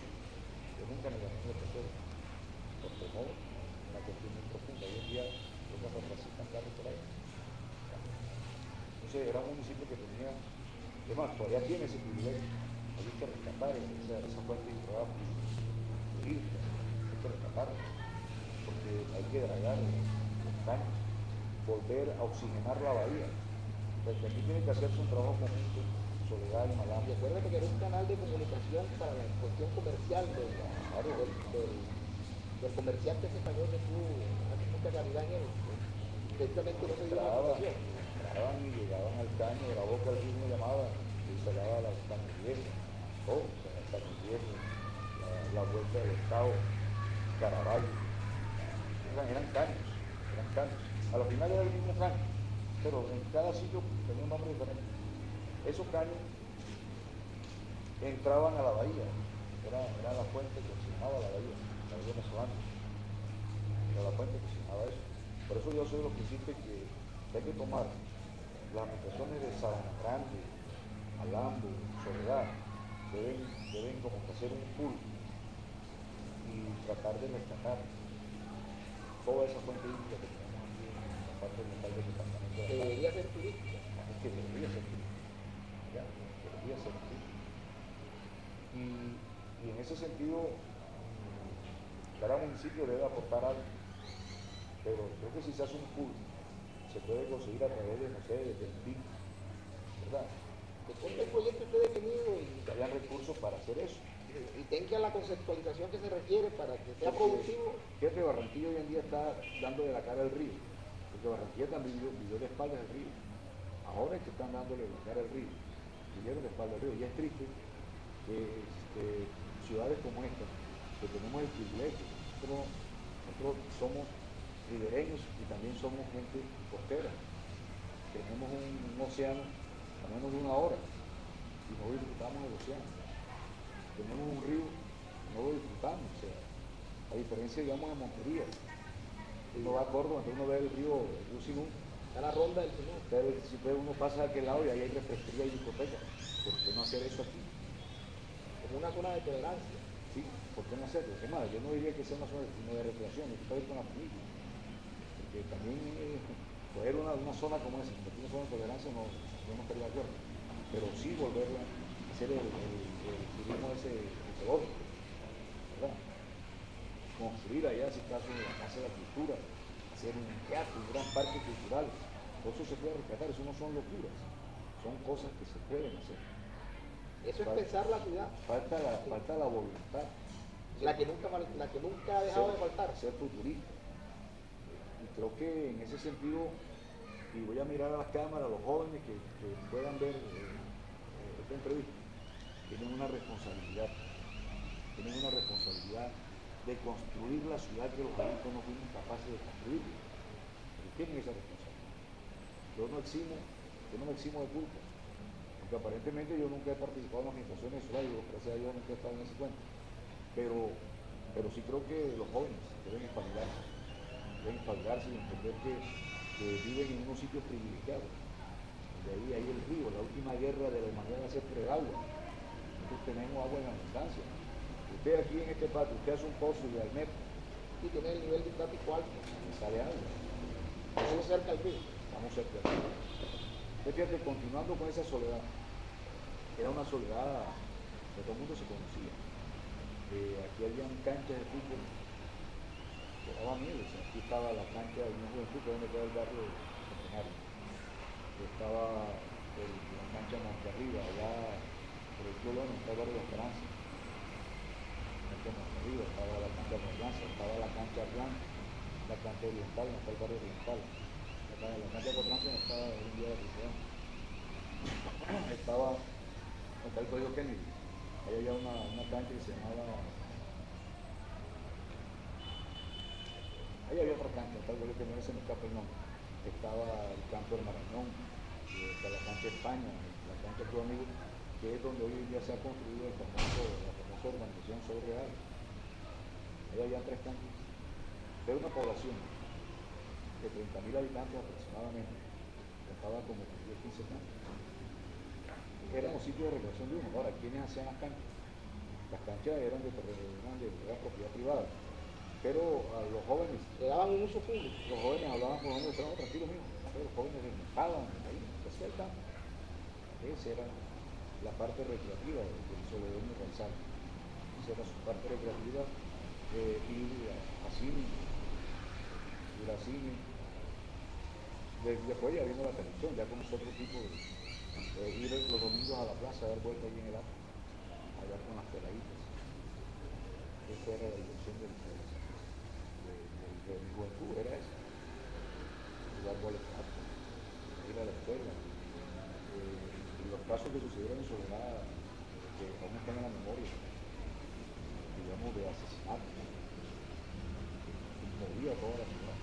Yo nunca me gané en el Brazuelo, porque no, una cuestión muy profunda. Hoy en día yo cuando transitan carros por ahí. Entonces era un municipio que tenía, además todavía tiene ese privilegio. Hay que rescatar esa fuente hidrográfica, hay que rescatarla, porque hay que dragar los caños, volver a oxigenar la bahía. Porque aquí tiene que hacerse un trabajo conjunto, Soledad y Malambo. Y acuérdate que era un canal de comunicación para la cuestión comercial del comerciante español que tú haces mucha claridad en él. Directamente no se dio la información. Entraban y llegaban al caño, de la boca del río llamaba y se daba la Caño Viejo, todo, o sea, el Caño Viejo, la vuelta del Estado, Caraballo. Eran caños. A la final era el mismo caño, pero en cada sitio tenía un nombre diferente. Esos caños entraban a la bahía, era la fuente que oxigenaba la bahía venezolana. Era la fuente que oxigenaba eso. Por eso yo soy de los que insiste que hay que tomar las aplicaciones de Sabana Grande, Malambo, Soledad, deben como que hacer un pool y tratar de rescatar toda esa fuente hídrica que tenemos aquí en la parte local del departamento. Debería ser turística. Es que debería ser turística. ¿Ya? Debería ser turística. Y en ese sentido, cada municipio debe aportar algo, pero creo que si se hace un pool, se puede conseguir a través de, no sé, del PIB, ¿verdad? Después del proyecto esté definido y Que hayan recursos para hacer eso. tenga la conceptualización que se requiere para que sea productivo. Fíjate, Barranquilla hoy en día está dando de la cara al río, porque Barranquilla también vivió de espaldas al río. Ahora es que están dándole la cara al río, vivieron de espaldas al río. Y es triste que ciudades como esta, que tenemos el privilegio, nosotros somos ribereños y también somos gente costera. Tenemos un océano a menos de 1 hora y no disfrutamos del océano. Tenemos un río, no lo disfrutamos. O sea, a diferencia, digamos, de Montería. Uno va a Córdoba, entonces uno ve el río Sinú. Está la ronda del Sinú. Uno pasa a aquel lado y ahí hay refresquería y discoteca. ¿Por qué no hacer eso aquí? como una zona de tolerancia. Sí, ¿por qué no hacerlo? Es más, yo no diría que sea una zona sino de recreación, hay que ir con la familia. Porque también coger una zona como esa, una zona de tolerancia, no, yo no estaría de acuerdo. Pero sí volverla a hacer el turismo ese ecológico, ¿verdad? Construir allá, si caso, la Casa de la Cultura, hacer un teatro, un gran parque cultural. Todo eso se puede rescatar, eso no son locuras, son cosas que se pueden hacer. Eso es pensar la ciudad. Falta la voluntad. La que nunca ha dejado de faltar. Ser futurista. Y creo que en ese sentido, y voy a mirar a las cámaras, a los jóvenes que puedan ver esta entrevista, tienen una responsabilidad de construir la ciudad que los adultos no fuimos capaces de construir. Tienen esa responsabilidad. Yo no me eximo de culpa, porque aparentemente yo nunca he participado en las administraciones de ciudad, y gracias a Dios nunca he estado en ese cuento. Pero sí creo que los jóvenes deben espabilarse y entender que viven en unos sitios privilegiados. De ahí hay el río, la última guerra de la humanidad va a ser por el agua. Nosotros tenemos agua en abundancia. Usted aquí en este patio, usted hace un pozo y al metro. Y tiene el nivel hidráutico alto. Y sale agua. Estamos cerca del río. Estamos cerca del río. Usted fíjate, continuando con esa soledad, era una soledad que todo el mundo se conocía. Aquí habían canchas de fútbol que daba miedo. O sea, aquí estaba la cancha de un juventud, que es donde queda el barrio de Centenario. Estaba la cancha Monte Arriba, allá por el Club León, está el barrio de Esperanza. La cancha Monte Arriba, estaba la cancha de Esperanza, estaba la cancha Blanca, la cancha Oriental, no está el barrio Oriental. La cancha de Cotranza no estaba en un día de prisión. Estaba el Código Kennedy. Ahí había una cancha que se llamaba. Ahí había otra cancha, tal vez que no se me escapa el nombre. Estaba el campo del Marañón, está la cancha España, la cancha Tu Amigo, que es donde hoy en día se ha construido la famosa urbanización Sol Real. Ahí había 3 canchas. De una población de 30.000 habitantes aproximadamente, estaba como 10-15 canchas. Éramos sitios de recreación de uno. Ahora, ¿quiénes hacían las canchas? Las canchas eran de propiedad privada. Pero a los jóvenes le daban un uso público. Los jóvenes hablaban con los hombres, tranquilo mío. Los jóvenes desmontaban, ahí se hacía el campo. Esa era la parte recreativa del Soledad González. Esa era su parte recreativa, ir a cine, Después ya vino la televisión, ya con otro tipo de ir los domingos a la plaza a dar vueltas ahí en el agua, allá con las peladitas. Esa era la dirección de mi juventud, era eso. Jugar boletas, ir a la escuela. Y los casos que sucedieron en Soledad, que aún están en la memoria, digamos, de asesinato, que movía toda la ciudad.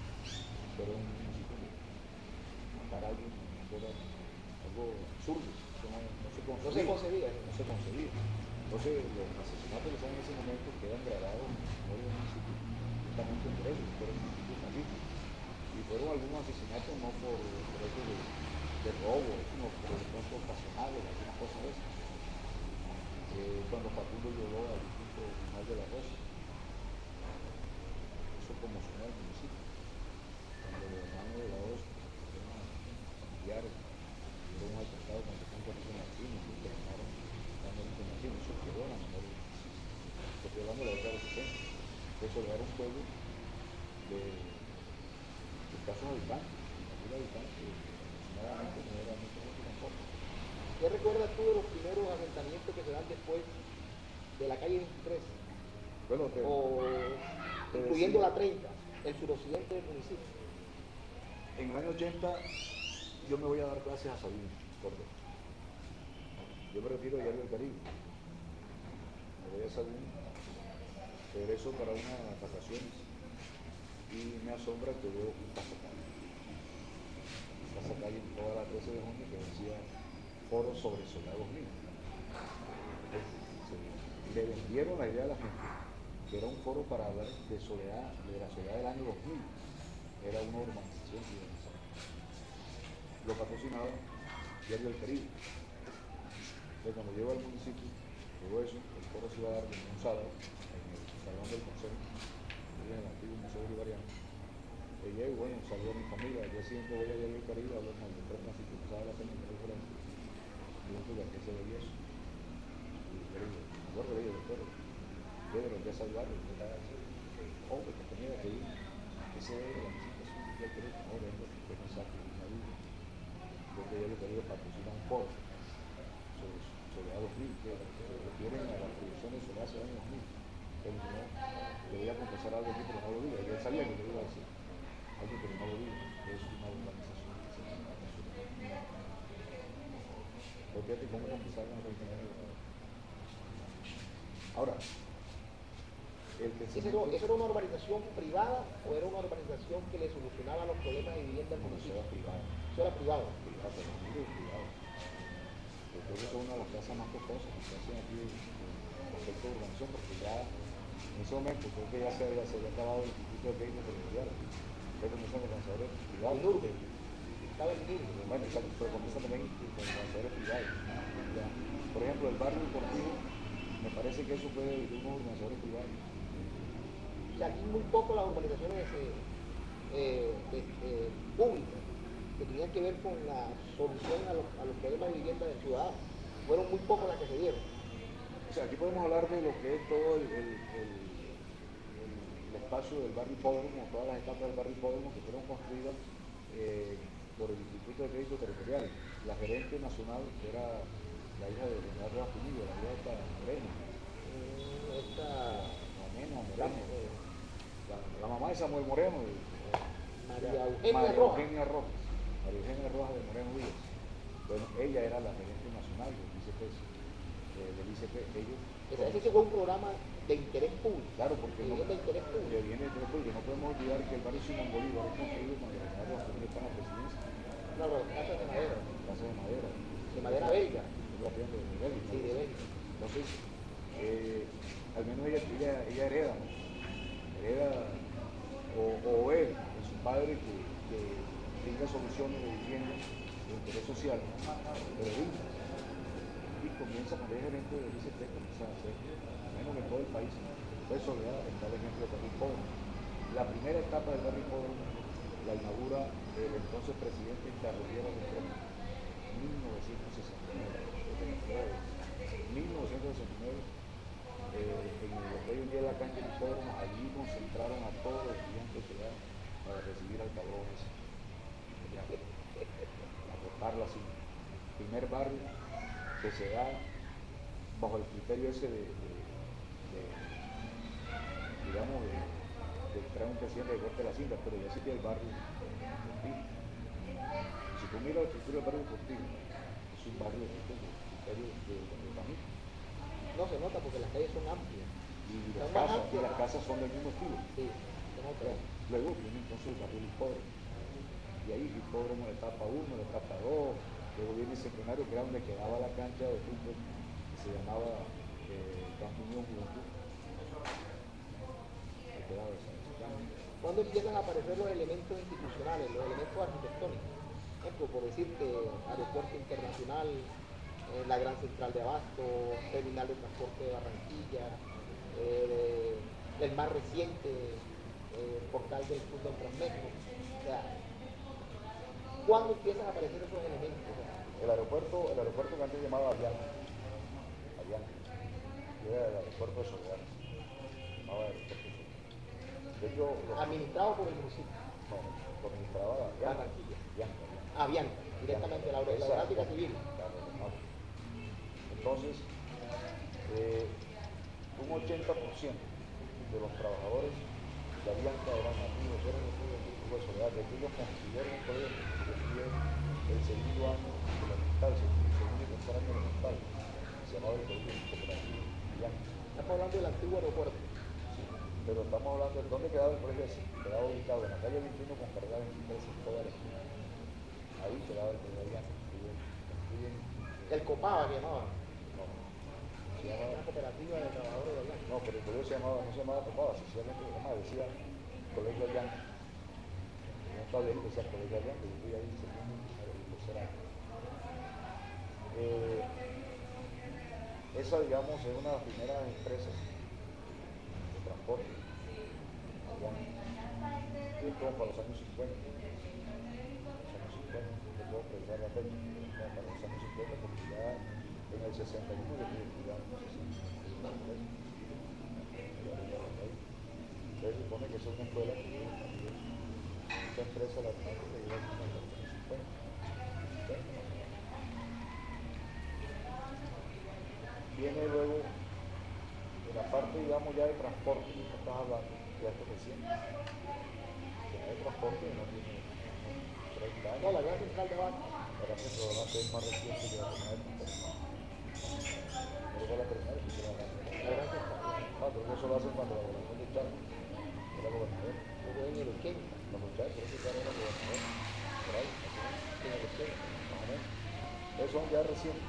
Pero un municipio que matar a alguien era algo absurdo, no se concebía. Entonces los asesinatos que se dan en ese momento quedan grabados en la memoria del municipio, justamente por eso, fueron municipios magníficos. Y fueron algunos asesinatos no por hechos de robo, sino por pronto ocasionales, algunas cosas de esas. Cuando Facundo violó al distrito final de la Rosa, eso conmocionó al municipio. Cuando los hermanos de la Rosa, familiares, fueron alcanzados con defensa de Martín, y terminaron dando el Martín, eso quedó en la memoria. Estoy hablando de la década de 70. Eso era un pueblo de escasos habitantes, de habitantes, aproximadamente no era mucho tampoco. ¿Qué recuerdas tú de los primeros asentamientos que se dan después de la calle 23? Bueno, incluyendo la 30, el suroccidente del municipio. En el año 80 yo me voy a dar clases a Sabino, Córdoba. Yo me retiro de Diario del Caribe. Me voy a Sabino, regreso para unas vacaciones y me asombra que veo un pasacalle. Un pasacalle en toda la 13 de junio que decía Foro sobre Soledad 2000. Le vendieron la idea a la gente que era un foro para hablar de soledad, de la soledad del año 2000. Era una urbanización civilizada. Lo patrocinaba Diario del Caribe. Entonces, cuando llego al municipio, Luego eso, el foro se iba a dar un sábado en el salón del consejo, en el antiguo Museo Bolivariano. Llegué y bueno, saludé a mi familia. Al día siguiente voy a ir al Caribe a hablar con el doctor Francisco Posada de la Peña, que era el gerente. Y yo tuve que se veía eso. Y yo le digo, me acuerdo, le digo, doctor, Pedro, ya salvarlo, ¿qué tal? Hombre, que tenía que ir, que se ve la situación que hay que ir, ahora vengo, que pensar que una duda. Yo que yo le pedí patrocinar un foro sobre Adolf Ríos, que se refieren a la producción de solar hace años 2000. Él no, le voy a confesar algo aquí, pero no lo diga. Y él sabía que le iba a decir algo, pero no lo diga. Es una organización que se llama Nacional. Fíjate cómo empezaron a retener. Ahora, el que ¿Eso era una urbanización privada o era una urbanización que le solucionaba los problemas de vivienda al municipio? Era privado. Eso era privado. Privado, pero muy privado. Yo creo que es una de las casas más costosas que se hacen aquí respecto a urbanización, porque ya en ese momento creo que ya se había acabado el Instituto de Crédito Territorial. Pero no son organizadores privados. Estaba en Nurbe. Bueno, exacto, pero comienza también con organizadores privados. Ya. Por ejemplo, el barrio deportivo, me parece que eso fue de unos organizadores privados. O sea, aquí muy poco las urbanizaciones públicas que tenían que ver con la solución a los problemas de vivienda del ciudadano. Fueron muy pocos las que se dieron. O sea, aquí podemos hablar de lo que es todo el espacio del barrio Hipódromo, todas las etapas del barrio Hipódromo que fueron construidas por el Instituto de Crédito Territorial. La gerente nacional era la hija de Leonardo Rastinillo, la hija de Moreno. La mamá de Samuel Moreno. María Eugenia Rojas. María Eugenia Rojas de Moreno Díaz. Bueno, ella era la gerente nacional del ICP. Ese fue un programa de interés público. Claro, porque viene de interés público. Viene de interés público. No podemos olvidar que el barrio Simón Bolívar es construido cuando Leonardo Rastinillo está en la presidencia. No, casas de madera. Casas de madera. De madera belga. De Bélgica. Sí, de Bélgica. Entonces, al menos ella hereda, ¿no? O ve de su padre que tenga soluciones de vivienda de interés social, pero dignas. Y comienza con el gerente del ICP, comienza a hacer, al menos en todo el país. Entonces, Soledad está el ejemplo del barrio Hipódromo. La primera etapa del barrio Hipódromo la inaugura el entonces presidente Carlos Diego Beltrán en 1969. 1969, en lo que hoy en día es la cancha del Hipódromo, allí concentraron a todos los estudiantes que dan para recibir al cabrón ese, a cortarla así. Primer barrio que se da bajo el criterio ese digamos, de traer un presidente de corte de las Indias, pero ya sí que el barrio deportivo. Si tú miras la estructura del barrio deportivo, es un barrio de criterio de familia. No se nota porque las calles son amplias. Y las casas son del mismo estilo. Sí, se nota. Luego viene entonces el barrio del Hipódromo. Y ahí el Hipódromo de etapa 1, de etapa 2, luego viene el Centenario, que era donde quedaba la cancha de fútbol, que se llamaba Campo Unión Juventud. ¿Cuándo empiezan a aparecer los elementos institucionales, los elementos arquitectónicos? Por ejemplo, por decirte, aeropuerto internacional, la gran central de abasto, terminal de transporte de Barranquilla, el más reciente, portal del Club del Transmetro. O sea, ¿cuándo empiezan a aparecer esos elementos? El aeropuerto que antes llamaba Avianca, era el aeropuerto de Soledad, llamaba aeropuerto de Soledad. De hecho, administrado por el municipio. No, lo administraba Barranquilla. Avianca, directamente la aeronáutica civil. Entonces, un 80% de los trabajadores de Avianca eran nativos, eran nativos del Grupo de Soledad. De hecho, ellos construyeron un colegio que fue el segundo año de la elemental, el segundo y tercer año elemental, se llamaba el Colegio Cooperativo Avianca. Estamos hablando del antiguo aeropuerto. Sí, pero estamos hablando de dónde quedaba el colegio ese. Quedaba ubicado en la calle 21 con carrera 23 en toda la esquina. Ahí quedaba el colegio Avianca. El COPAVA que llamaba. No, se llamaba Una cooperativa de trabajadores de Avianca. No, pero el colegio no se llamaba COPAVA, sencillamente decía Colegio Avianca. No estaba bien, decía Colegio Avianca, yo fui ahí el segundo y el tercer año. esa, digamos, es una de las primeras empresas de transporte. Y es como para los años 50. Los años 50, no puedo precisar la fecha, pero para los años 50, porque ya en el 61 yo fui estudiante, entonces se supone que es una escuela que esa empresa la tenemos que llevar hasta los años 50. Viene luego de la parte, digamos, ya de transporte que tú estás hablando, ya esto reciente. Ya de transporte no tiene 30 años. No, la gran central de abajo. La gran central de abajo es más reciente que la primera de transporte. Pero fue la primera que hicieron la gran central. La gran central. Ah, pero eso lo hacen cuando la gobernación de Chávez era gobernador. Yo creo en el 80. Cuando Chávez, creo que Chávez era gobernador. Por ahí, En el 80. más o menos. Esos son ya recientes.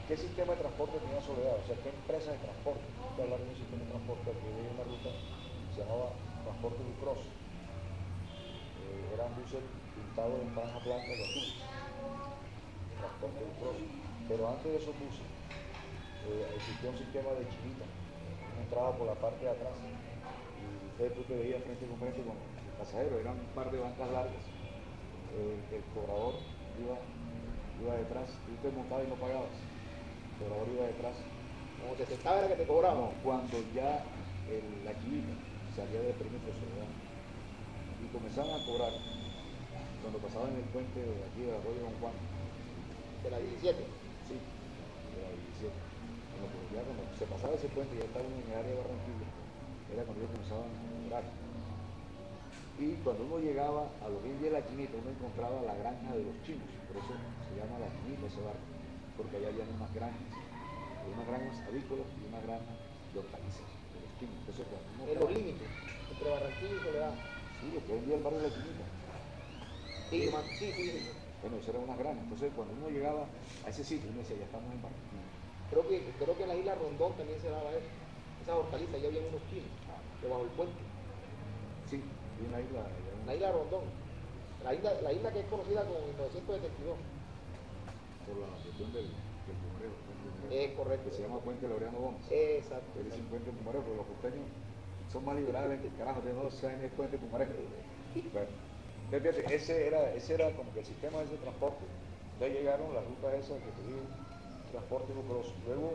¿Qué sistema de transporte tenía Soledad? O sea, ¿qué empresa de transporte? Estoy hablando de un sistema de transporte que había una ruta que se llamaba Transporte Blue Cross. Eran buses pintados en franjas blancas y azules. Transporte Blue Cross. Pero antes de esos buses existía un sistema de chinita. Una entrada por la parte de atrás. Y entonces tú te veías frente con el pasajero. Eran un par de bancas largas. El cobrador iba detrás. Tú te montabas y no pagabas. El cobrador iba detrás. Como te sentaba era que te cobraba. No, cuando ya la chivita salía del perímetro de Soledad y comenzaban a cobrar, cuando pasaban el puente de aquí de Arroyo Don Juan, De la 17. sí, de la 17. Bueno, pues ya cuando se pasaba ese puente, ya estaba en el área de Barranquilla, era cuando ellos comenzaban a cobrar. Y cuando uno llegaba a lo que hoy en día es la Quinita, uno encontraba la granja de los chinos, por eso se llama la Quinita ese barrio, porque allá había unas granjas. Unas granjas avícolas y una granja de hortalizas, de los chinos. Entonces, cuando uno En los límites. Entre Barranquilla y Soledad. sí, lo que hoy en día es el barrio de la Quinita. Sí. Bueno, eso era una granja. Entonces, cuando uno llegaba a ese sitio, uno decía, ya estamos en Barranquilla. Creo que en la isla Rondón también se daba eso. Esas hortalizas, ya había unos chinos debajo del puente. Sí, y una isla. La isla Rondón. La isla que es conocida como 1972. Por la cuestión del Pumareo. Es correcto. Que se llama Puente Laureano Gómez. Exacto. Él es un puente Pumareo, porque los costeños son más liberales que el carajo, de no saben el puente Pumareo. Bueno, fíjate, ese era como que el sistema de ese transporte. Entonces llegaron las rutas esas que te digo, transporte lucroso. Luego,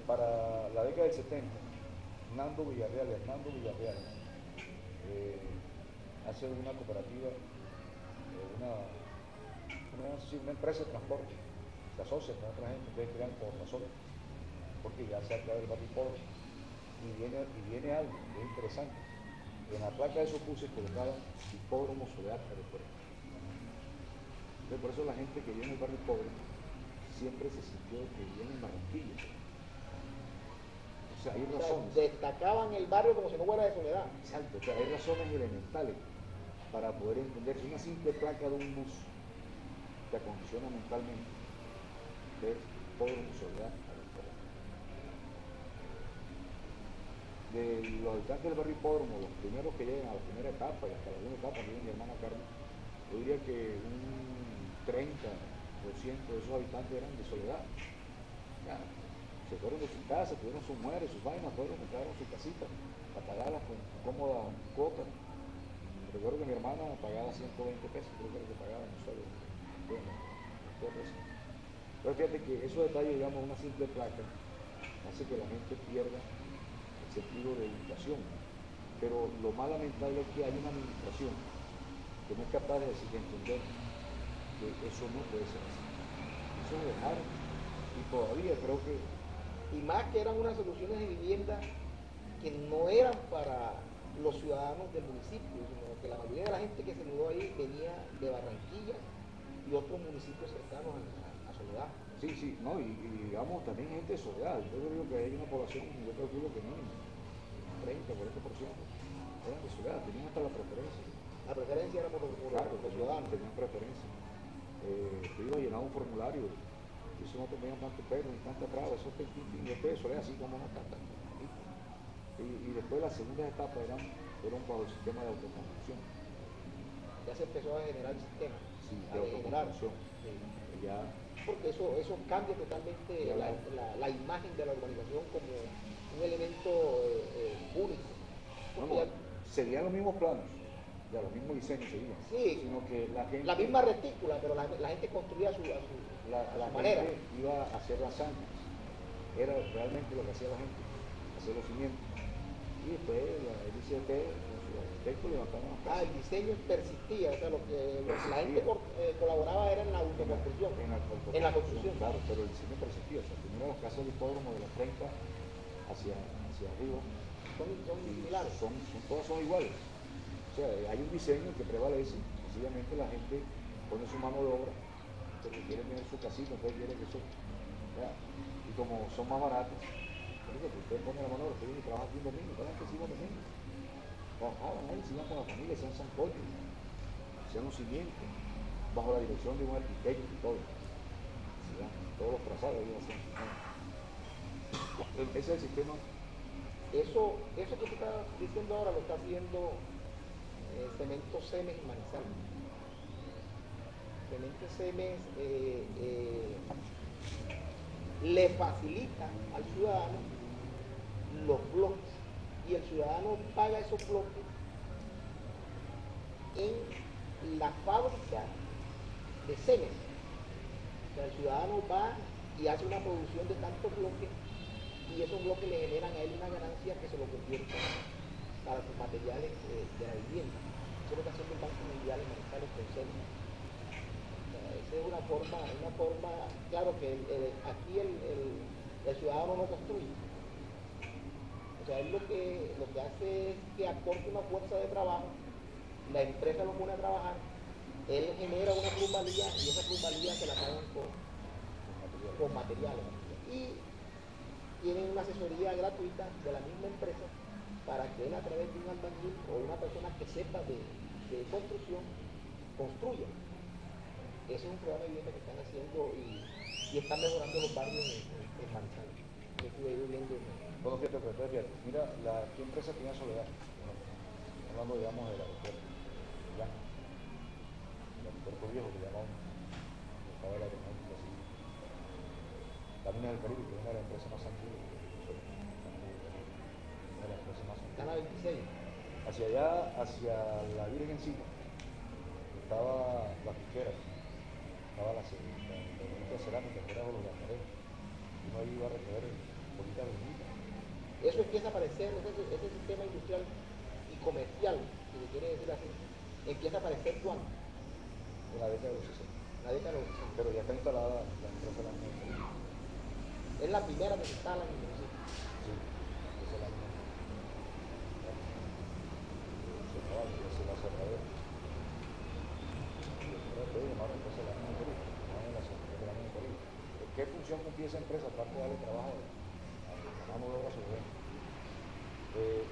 para la década del 70, Hernando Villarreal hace una cooperativa, una empresa de transporte, se asocia con otra gente, entonces crean Portasol, porque ya se acaba el barrio pobre. Y viene algo muy interesante. En la placa de esos buses colocaban Hipódromo Soledad Aeropuerto. Entonces, por eso la gente que vive en el barrio pobre siempre se sintió que vivía en Barranquilla. O sea, hay razones. Destacaban el barrio como si no fuera de Soledad. Exacto, o sea, hay razones elementales para poder entender que una simple placa de un bus te acondiciona mentalmente. Es Hipódromo Soledad Aeropuerto. De los habitantes del barrio Hipódromo, los primeros que llegan a la primera etapa y hasta la segunda etapa, que viene mi hermana Carmen, yo diría que un 30% de esos habitantes eran de Soledad. Ya, se fueron de su casa, tuvieron sus mujeres, sus vainas, fueron, entraron su casita, a pagarlas con cómoda cuota. Recuerdo que mi hermana pagaba 120 pesos, creo que era lo que pagaba en suelo. Bueno, pero fíjate que esos detalles, digamos, una simple placa, hace que la gente pierda el sentido de ubicación. Pero lo más lamentable es que hay una administración que no es capaz de entender que eso no puede ser así. Eso es dejar, y todavía creo que... Y más que eran unas soluciones de vivienda que no eran para los ciudadanos del municipio, sino que la mayoría de la gente que se mudó ahí venía de Barranquilla y otros municipios cercanos a Soledad. Sí, no, y digamos también gente de Soledad. Yo creo que hay una población, yo calculo que mínimo 30, 40% eran de Soledad, tenían hasta la preferencia. La preferencia era por los ciudadanos. Tenían preferencia. Tú ibas a llenar un formulario, y eso no tenían tanto pelo ni tanta traba, eso te y después de Soledad así como una tanta. Y después las segundas etapas fueron bajo el sistema de autoconstrucción. Ya se empezó a generar el sistema. Sí, a de generar. autoconstrucción. Ya porque eso cambia totalmente la imagen de la urbanización como un elemento único. Bueno, serían los mismos planos, ya los mismos diseños serían. Sí, sino que la gente, la misma retícula, pero la gente construía a su la manera. gente iba a hacer las zanjas. Era realmente lo que hacía la gente, hacer los cimientos. Y después el ICT, con su arquitecto, levantaban las casas. El diseño persistía, o sea, lo que la gente colaboraba era en la autoconstrucción. En la construcción. Claro, pero el diseño persistía. O sea, primero las casas del hipódromo de los 30 hacia arriba. Son similares. Todas son iguales. O sea, hay un diseño que prevalece, sencillamente la gente pone su mano de obra, porque quiere tener su casita, entonces quiere que eso, ¿verdad? Y como son más baratas, usted pone la mano de obra, usted viene y trabaja aquí un domingo, para que sigan domingo. Trabajaban ahí, sigan con la familia, sean sancochos, sean los cimientos, bajo la dirección de un arquitecto y todo. Todos los trazados iban a ser. Ese es el sistema. Eso que tú estás diciendo ahora lo está haciendo Cemento Cemes y Manizales. Cemento Cemes le facilita al ciudadano los bloques y el ciudadano paga esos bloques en la fábrica de Cemes. O sea, el ciudadano va y hace una producción de tantos bloques y esos bloques le generan a él una ganancia que se lo convierte para sus materiales de la vivienda. Eso es lo que hace el Banco Mundial en Manizales con Cemes. Esa es una forma, claro que aquí el ciudadano no construye. O sea, él lo que hace es que aporte una fuerza de trabajo, la empresa lo pone a trabajar, él genera una plusvalía y esa plusvalía se la pagan con materiales. Y tienen una asesoría gratuita de la misma empresa para que él a través de un albañil o una persona que sepa de construcción, construya. Ese es un programa de vivienda que están haciendo y están mejorando los barrios en Manizales. Yo estuve viviendo Bueno, fíjate, mira, ¿qué empresa tiene Soledad? Hablando, digamos, del aeropuerto. Ya. El aeropuerto viejo que llamamos, estaba el aeronáutica así. Caminos del Caribe, que es una de las empresas más antiguas. Una de las empresas más antiguas. Están a 26. Hacia allá, hacia la Virgen en sí, estaba la piquera, estaba la cerámica, que era de los llaneros. Uno ahí iba a recoger bolitas de vinita. Eso empieza a aparecer, ese sistema industrial y comercial, si se quiere decir así, empieza a aparecer cuando? En la década de los 60. La década de los 60. Pero ya está instalada la empresa de la minería. Es la primera que se instala en el municipio. Sí, esa es la minería. Se llamaba, se la cerradera. Puede llamar a la empresa de la minería. ¿Qué función cumplía esa empresa aparte de darle trabajo a la mano de obra sobre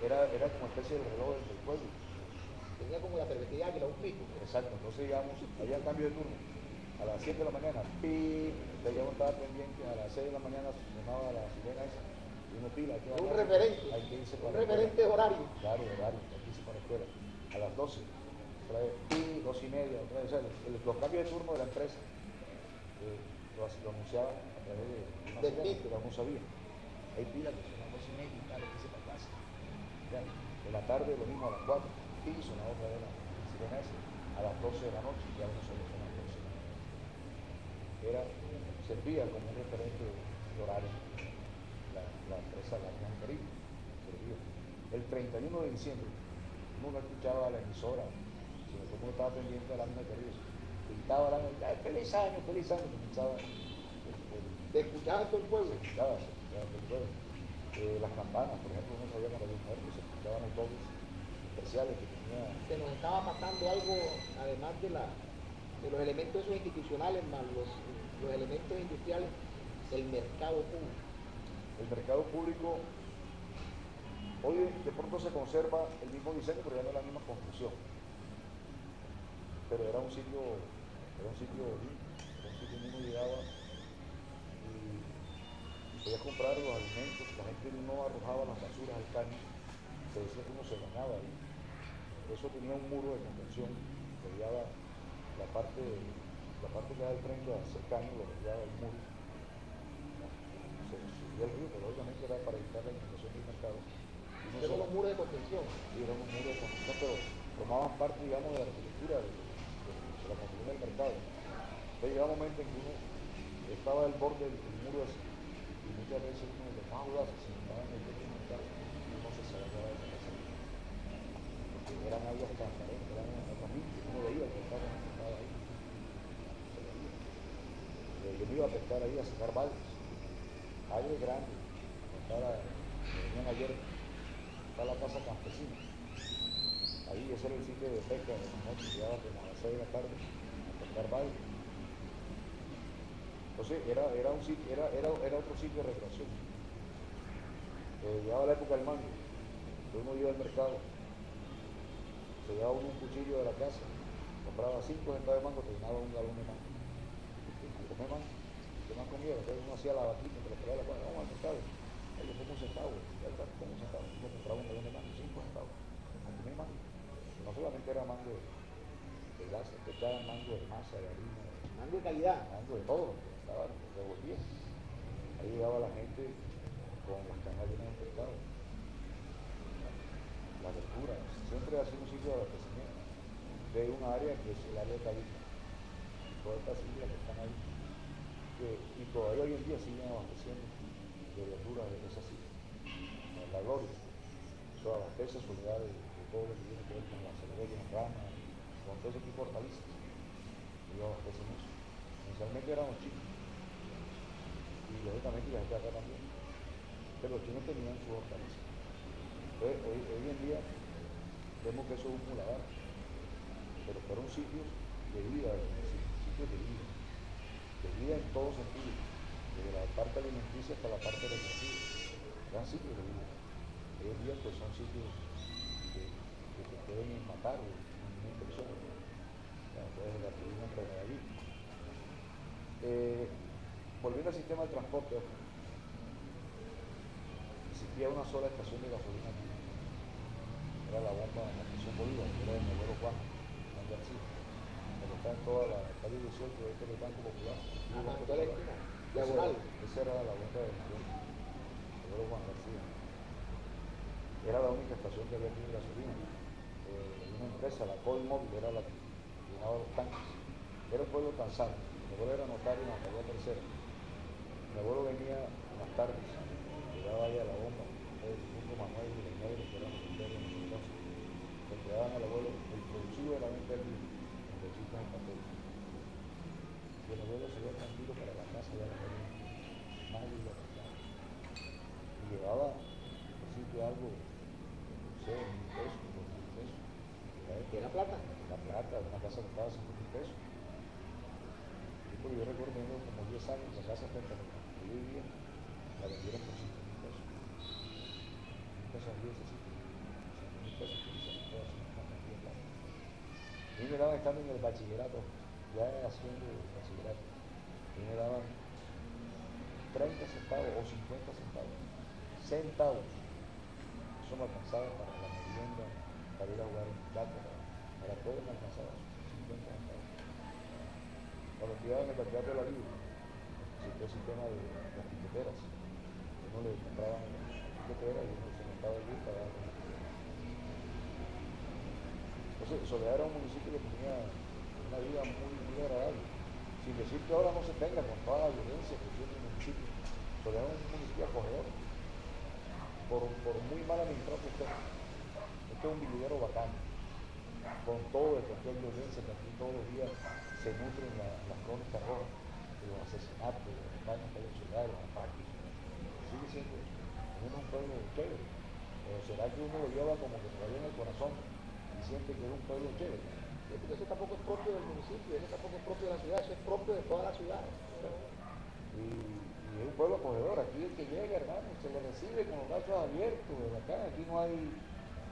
era como especie de reloj del pueblo. Tenía como la pervertida que era un pico. Exacto, entonces digamos, había cambio de turno. A las 7 de la mañana, pi, ya uno estaba pendiente, a las 6 de la mañana sonaba la sirena esa, y uno pila, hay que Un referente, hay que irse para un referente horario. Claro, horario, hay que irse para la escuela. A las 12, otra vez, pi, 2 y media, otra vez, o sea, los cambios de turno de la empresa lo anunciaban a través de una sirena que no sabía. Hay pilas que son las 2 y media y tal, hay que irse para casa. Ya, en la tarde lo mismo a las 4, pi, sonaba otra vez la sirena esa. A las 12 de la noche ya uno solo son las 12. Servía como un referente de horario la empresa La Gran Caribe. Servía. El 31 de diciembre uno no escuchaba la emisora, sino que uno estaba pendiente de la Gran Caribe. Gritaba la feliz año, comenzaba ¿Te escuchaba todo el pueblo? Se escuchaba todo el pueblo. Las campanas, por ejemplo, uno sabía cuando había un muerto, se escuchaban los dobles especiales que tenía. Se nos estaba pasando algo, además de los elementos esos institucionales, más los elementos industriales, el mercado público. El mercado público, hoy de pronto se conserva el mismo diseño, pero ya no es la misma construcción. Pero era un sitio uno llegaba y podía comprar los alimentos, la gente no arrojaba las basuras al caño, se decía que uno se bañaba ahí. Eso tenía un muro de contención, rodeaba la parte la parte que da el tren de cercano, lo que el muro, se subía el río, pero obviamente era para evitar la inundación del mercado. Eran los muros de contención. Sí, eran los muros de contención, pero formaban parte, digamos, de la arquitectura de la construcción del mercado. Entonces llegaba un momento en que uno estaba al borde del muro así, y muchas veces uno de los más audaces se estaba en el mercado y uno se salía de esa casa. Porque eran aguas transparentes, eran aguas limpias, uno veía que estaba ahí. Yo me iba a pescar ahí, a sacar baldes, aguas grandes, venían ayer, está la casa campesina. Ahí ese era el sitio de pesca, de la noche, llegaba como a las 6 de la tarde a pescar baldes. Entonces era otro sitio de recreación. Llegaba la época del mango, uno iba al mercado, se llevaba uno un cuchillo de la casa, compraba 5 centavos de mango, terminaba un galón de mango. Comé mango, ¿qué más comía? Entonces uno hacía la vaquita, pero traía la cuadra, vamos al mercado. Ahí le pongo un centavo, ya está, como un centavo. Uno compraba un galón de mango, 5 centavos. Comí mango. No solamente era mango de grasa, que era mango de masa, de harina, Mango de calidad. mango de todo, estaba revolvido. Ahí llegaba la gente con las cajas llenas de pescado, la verdura, siempre ha sido un sitio de abastecimiento de un área que es el área de Calima, todas estas islas que están ahí, y todavía hoy en día siguen abasteciendo de verduras de esas islas. La Gloria, eso abastece su unidad de todo lo que tiene que ver con la cerveza, ramas, con todo ese tipo de hortalizas, y abastecen eso. Inicialmente eran los chinos, y lógicamente la gente acá también, pero los chinos tenían su hortalizas. Entonces, hoy en día vemos que eso es un muladar, pero fueron sitios de vida, sitios de vida en todo sentido, desde la parte alimenticia hasta la parte recreativa, eran sitios de vida. Hoy en día pues son sitios que te pueden matar una persona, puedes adquirir una enfermedad allí. Volviendo al sistema de transporte, existía una sola estación de gasolina aquí, era la bomba en la estación Bolívar, que era de mi abuelo Juan García, pero está en toda la calle 18 de este Banco Popular. Esa era la bomba de mi abuelo Juan García. Era la única estación que había aquí de gasolina. Una empresa, la Coil Móvil, era la que llenaba los tanques. Era un pueblo tan sano. Mi abuelo era notario en la Alcaldía Tercera. Mi abuelo venía en las tardes, llegaba ahí a la bomba, el Junto Manuel y los negros, que eran los solteros en ese entonces. Le entregaban al abuelo el producido de la venta del vino, con bolsitas en papel. Y el abuelo se iba tranquilo para la casa de la mujer, nadie lo tocaba. Y llevaba al sitio algo, no sé, 1.000 pesos, 2.000 pesos. ¿Qué era plata? La plata, una casa que costaba 5.000 pesos. Yo recuerdo teniendo como 10 años, la casa frente a la que yo vivía, la vendieron por 5.000 pesos. 5.000 pesos al día ese sitio. 5.000 pesos que se todas las plata. A mí me daban estando en el bachillerato, ya haciendo el bachillerato, a mí me daban 30 centavos o 50 centavos. Centavos. Eso me alcanzaba para la merienda, para ir a jugar en plata, para todo me alcanzaba 50 centavos. Cuando estudiaba en el bachillerato de la Libre, existía el sistema de las tiqueteras. Uno le compraban la tiquetera y uno se montaba allí y pagaba con la tiquetera. Entonces, Soledad era un municipio que tenía una vida muy agradable. Sin decir que ahora no se tenga con toda la violencia que tiene el municipio. Soledad es un municipio acogedor. Por muy mal administrado que esté, este es un vividero bacán, con todo de cualquier violencia que aquí todos los días se nutren las crónicas rojas, de los asesinatos, de los daños que hay en ciudad, de los ataques. Sigue siendo un pueblo chévere, pero será que uno lo lleva como que todavía en el corazón y siente que es un pueblo chévere. Eso tampoco es propio del municipio, eso tampoco es propio de la ciudad, eso es propio de toda la ciudad. Y es un pueblo acogedor, aquí el que llega, hermano, se le recibe con los brazos abiertos, de acá, aquí no hay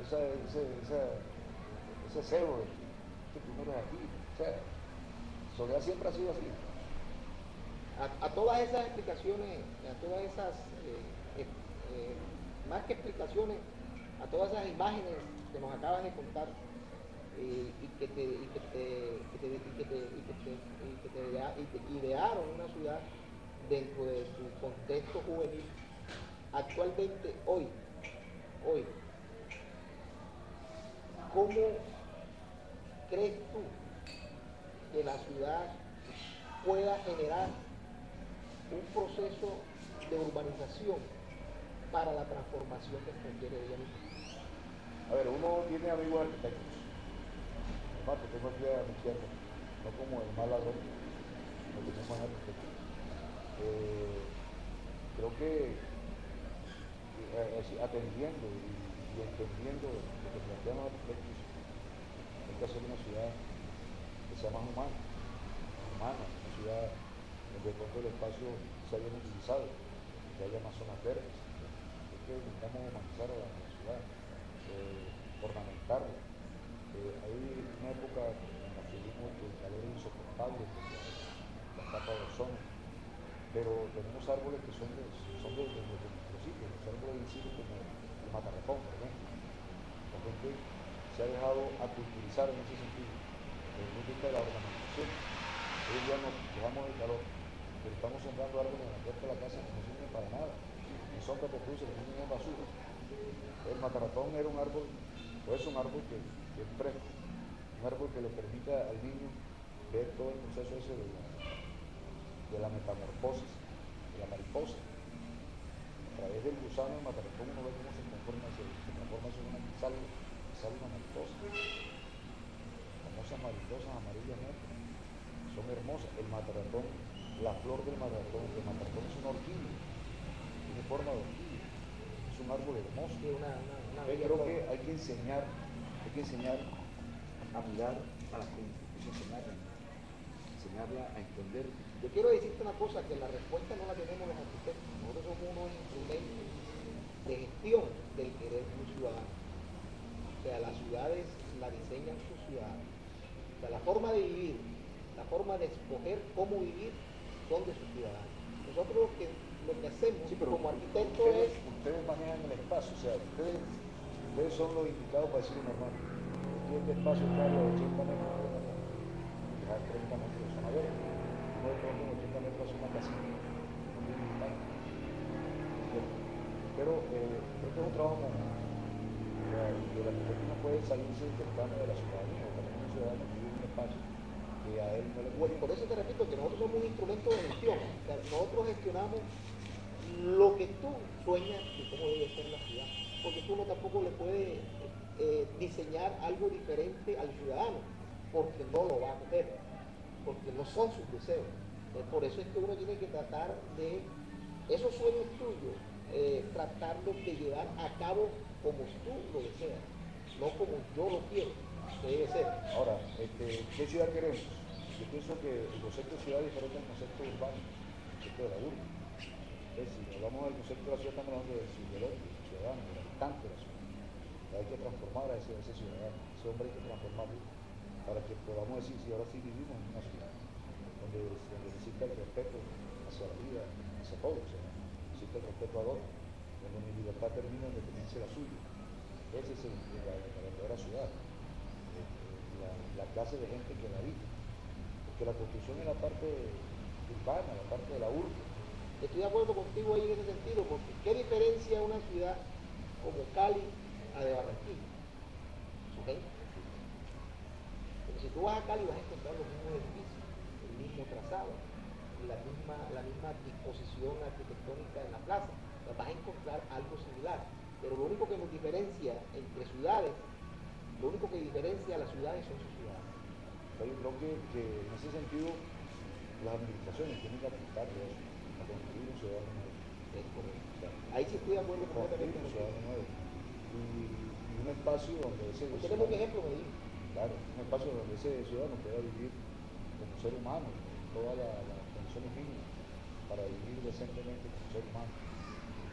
ese cebo de que primero es aquí. O sea, Soledad siempre ha sido así. A todas esas explicaciones, a todas esas, más que explicaciones, a todas esas imágenes que nos acabas de contar y que te idearon una ciudad dentro de su contexto juvenil. Actualmente, hoy, ¿cómo crees tú que la ciudad pueda generar un proceso de urbanización para la transformación que requiere ella misma? A ver, uno tiene amigos arquitectos. Además, que tengo aquí a mi izquierda, no como el mal ladrón, lo tenemos en arquitecto. Creo que atendiendo y entendiendo lo que plantean los arquitectos, hay que hacer una ciudad que sea más humana, una ciudad donde todo el espacio sea bien utilizado, que haya más zonas verdes. Es que necesitamos humanizar a la ciudad, ornamentarla. Hay una época en la que vimos que el calor es insoportable, porque la capa de ozono, pero tenemos árboles que son de nuestros sitios, los árboles en sitio como el matarrafón, por ejemplo. La gente se ha dejado aculturizar en ese sentido, desde el punto de vista de la ornamentación. Hoy en día nos quejamos del calor, pero estamos sembrando árboles en la puerta de la casa que no sirven para nada, ni sombra que produce, que tienen basura. El matarrafón era un árbol, o es un árbol que es fresco, un árbol que le permita al niño ver todo el proceso ese de la metamorfosis, de la mariposa. A través del gusano del matarrafón uno ve cómo se transforma en una sale una mariposa. Famosas mariposas amarillas negras, son hermosas. El matarrafón, la flor del matarrafón es una orquídea, tiene forma de orquídea, es un árbol hermoso. Sí, Yo creo que hay que enseñar a mirar a la gente, enseñarla a entender. Yo quiero decirte una cosa, que la respuesta no la tenemos los arquitectos, nosotros somos unos instrumentos de gestión del querer de un ciudadano. O sea, las ciudades la diseñan sus ciudadanos. O sea, la forma de vivir, la forma de escoger cómo vivir son de sus ciudadanos. Nosotros lo que hacemos como arquitectos es... Ustedes manejan el espacio, o sea, ustedes son los indicados para decir normal. Tiene espacio claro de 80 metros, dejar 30 metros de zona verde. Uno de pronto en 80 metros hace una casita, no tiene impacto. Pero creo que es un trabajo manual. El arquitecto no puede salirse del plano de la ciudadanía, o también un ciudadano que vive en un espacio que a él no le puede. Bueno, por eso te repito que nosotros somos un instrumento de gestión. O sea, nosotros gestionamos lo que tú sueñas de cómo debe ser la ciudad. Porque tú no tampoco le puedes diseñar algo diferente al ciudadano, porque no lo va a coger, porque no son sus deseos. Por eso es que uno tiene que tratar de esos sueños tuyos, tratarlos de llevar a cabo como tú lo deseas, no como yo lo quiero, que debe ser. Ahora, ¿qué ciudad queremos? Yo pienso que el concepto de ciudad es diferente al concepto urbano, el concepto de la urbe. Si hablamos del concepto de la ciudad, estamos hablando del ciudadano, del habitante de la ciudad. Hay que transformar a ese ciudadano, ese hombre hay que transformarlo para que podamos decir si ahora sí vivimos en una ciudad donde existe el respeto hacia la vida, hacia todos, o sea, existe el respeto al otro, donde mi libertad termina en dependencia de la suya. Esa es la verdadera ciudad, la clase de gente que la habita, porque la construcción es la parte urbana, la parte de la urbe. Estoy de acuerdo contigo ahí en ese sentido, porque ¿qué diferencia una ciudad como Cali a de Barranquilla? ¿Okay? Porque si tú vas a Cali vas a encontrar los mismos edificios, el mismo trazado, la misma disposición arquitectónica en la plaza, vas a encontrar algo similar. Pero lo único que nos diferencia entre ciudades, lo único que diferencia a las ciudades son sus ciudades. Yo creo que en ese sentido las administraciones tienen que apuntar a eso, a construir un ciudadano nuevo. Ahí sí estoy de acuerdo completamente. Un ciudadano nuevo. Y un espacio donde ese tenemos un ejemplo, Medellín. Claro, un espacio donde ese ciudadano pueda vivir como ser humano, con todas las condiciones mínimas para vivir decentemente como ser humano.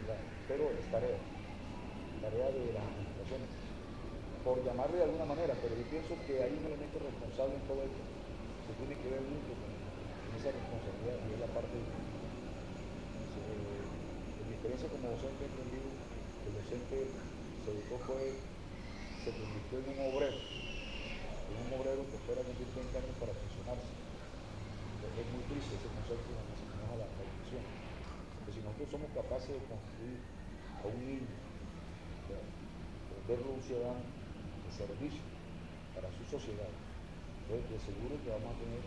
¿Verdad? Pero es tarea de las administraciones, por llamarle de alguna manera, pero yo pienso que hay un elemento responsable en todo esto que tiene que ver mucho con esa responsabilidad, y es la parte de mi experiencia como docente. He entendido que el docente se convirtió en un obrero que espera cumplir 20 años para pensionarse, construir a un niño, verlo un ciudadano de servicio para su sociedad. Entonces, de seguro que vamos a tener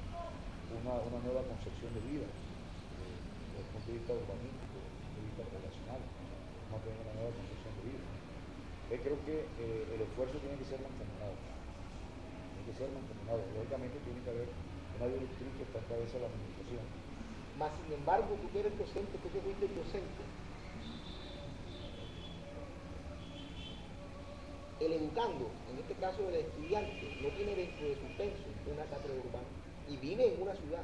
una nueva concepción de vida, desde el punto de vista urbanístico, desde el punto de vista relacional, vamos a tener una nueva concepción de vida. Entonces, creo que el esfuerzo tiene que ser mancomunado. Lógicamente tiene que haber una directriz que está en cabeza de la administración. Más sin embargo, tú que eres docente, tú que fuiste docente, el educando, en este caso el estudiante, no tiene dentro de su pensum una cátedra urbana y vive en una ciudad.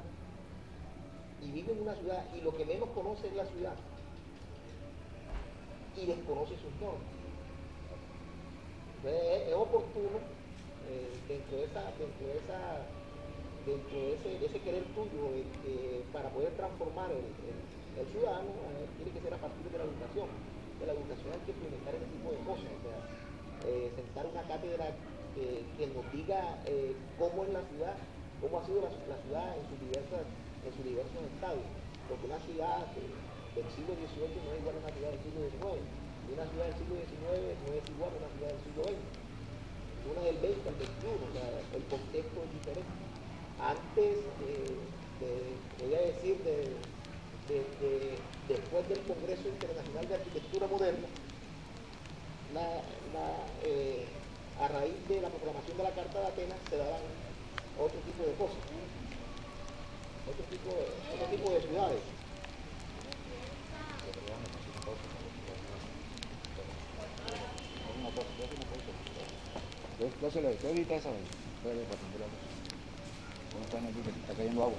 Y lo que menos conoce es la ciudad y desconoce sus normas. Entonces, es oportuno dentro de ese querer tuyo para poder transformar el ciudadano, tiene que ser a partir de la educación. De la educación hay que implementar ese tipo de cosas, o sea, sentar una cátedra que nos diga cómo es la ciudad, cómo ha sido la ciudad en sus diversos estados, porque una ciudad del siglo XVIII no es igual a una ciudad del siglo XIX, y una ciudad del siglo XIX no es igual a una ciudad del siglo XX, una del XX al XXI, o sea, el contexto es diferente. Antes, voy a decir, después del Congreso Internacional de Arquitectura Moderna, a raíz de la proclamación de la Carta de Atenas se daban otro tipo de cosas, otro tipo de ciudades. Yo se lo ahorita esa vez. Está cayendo agua.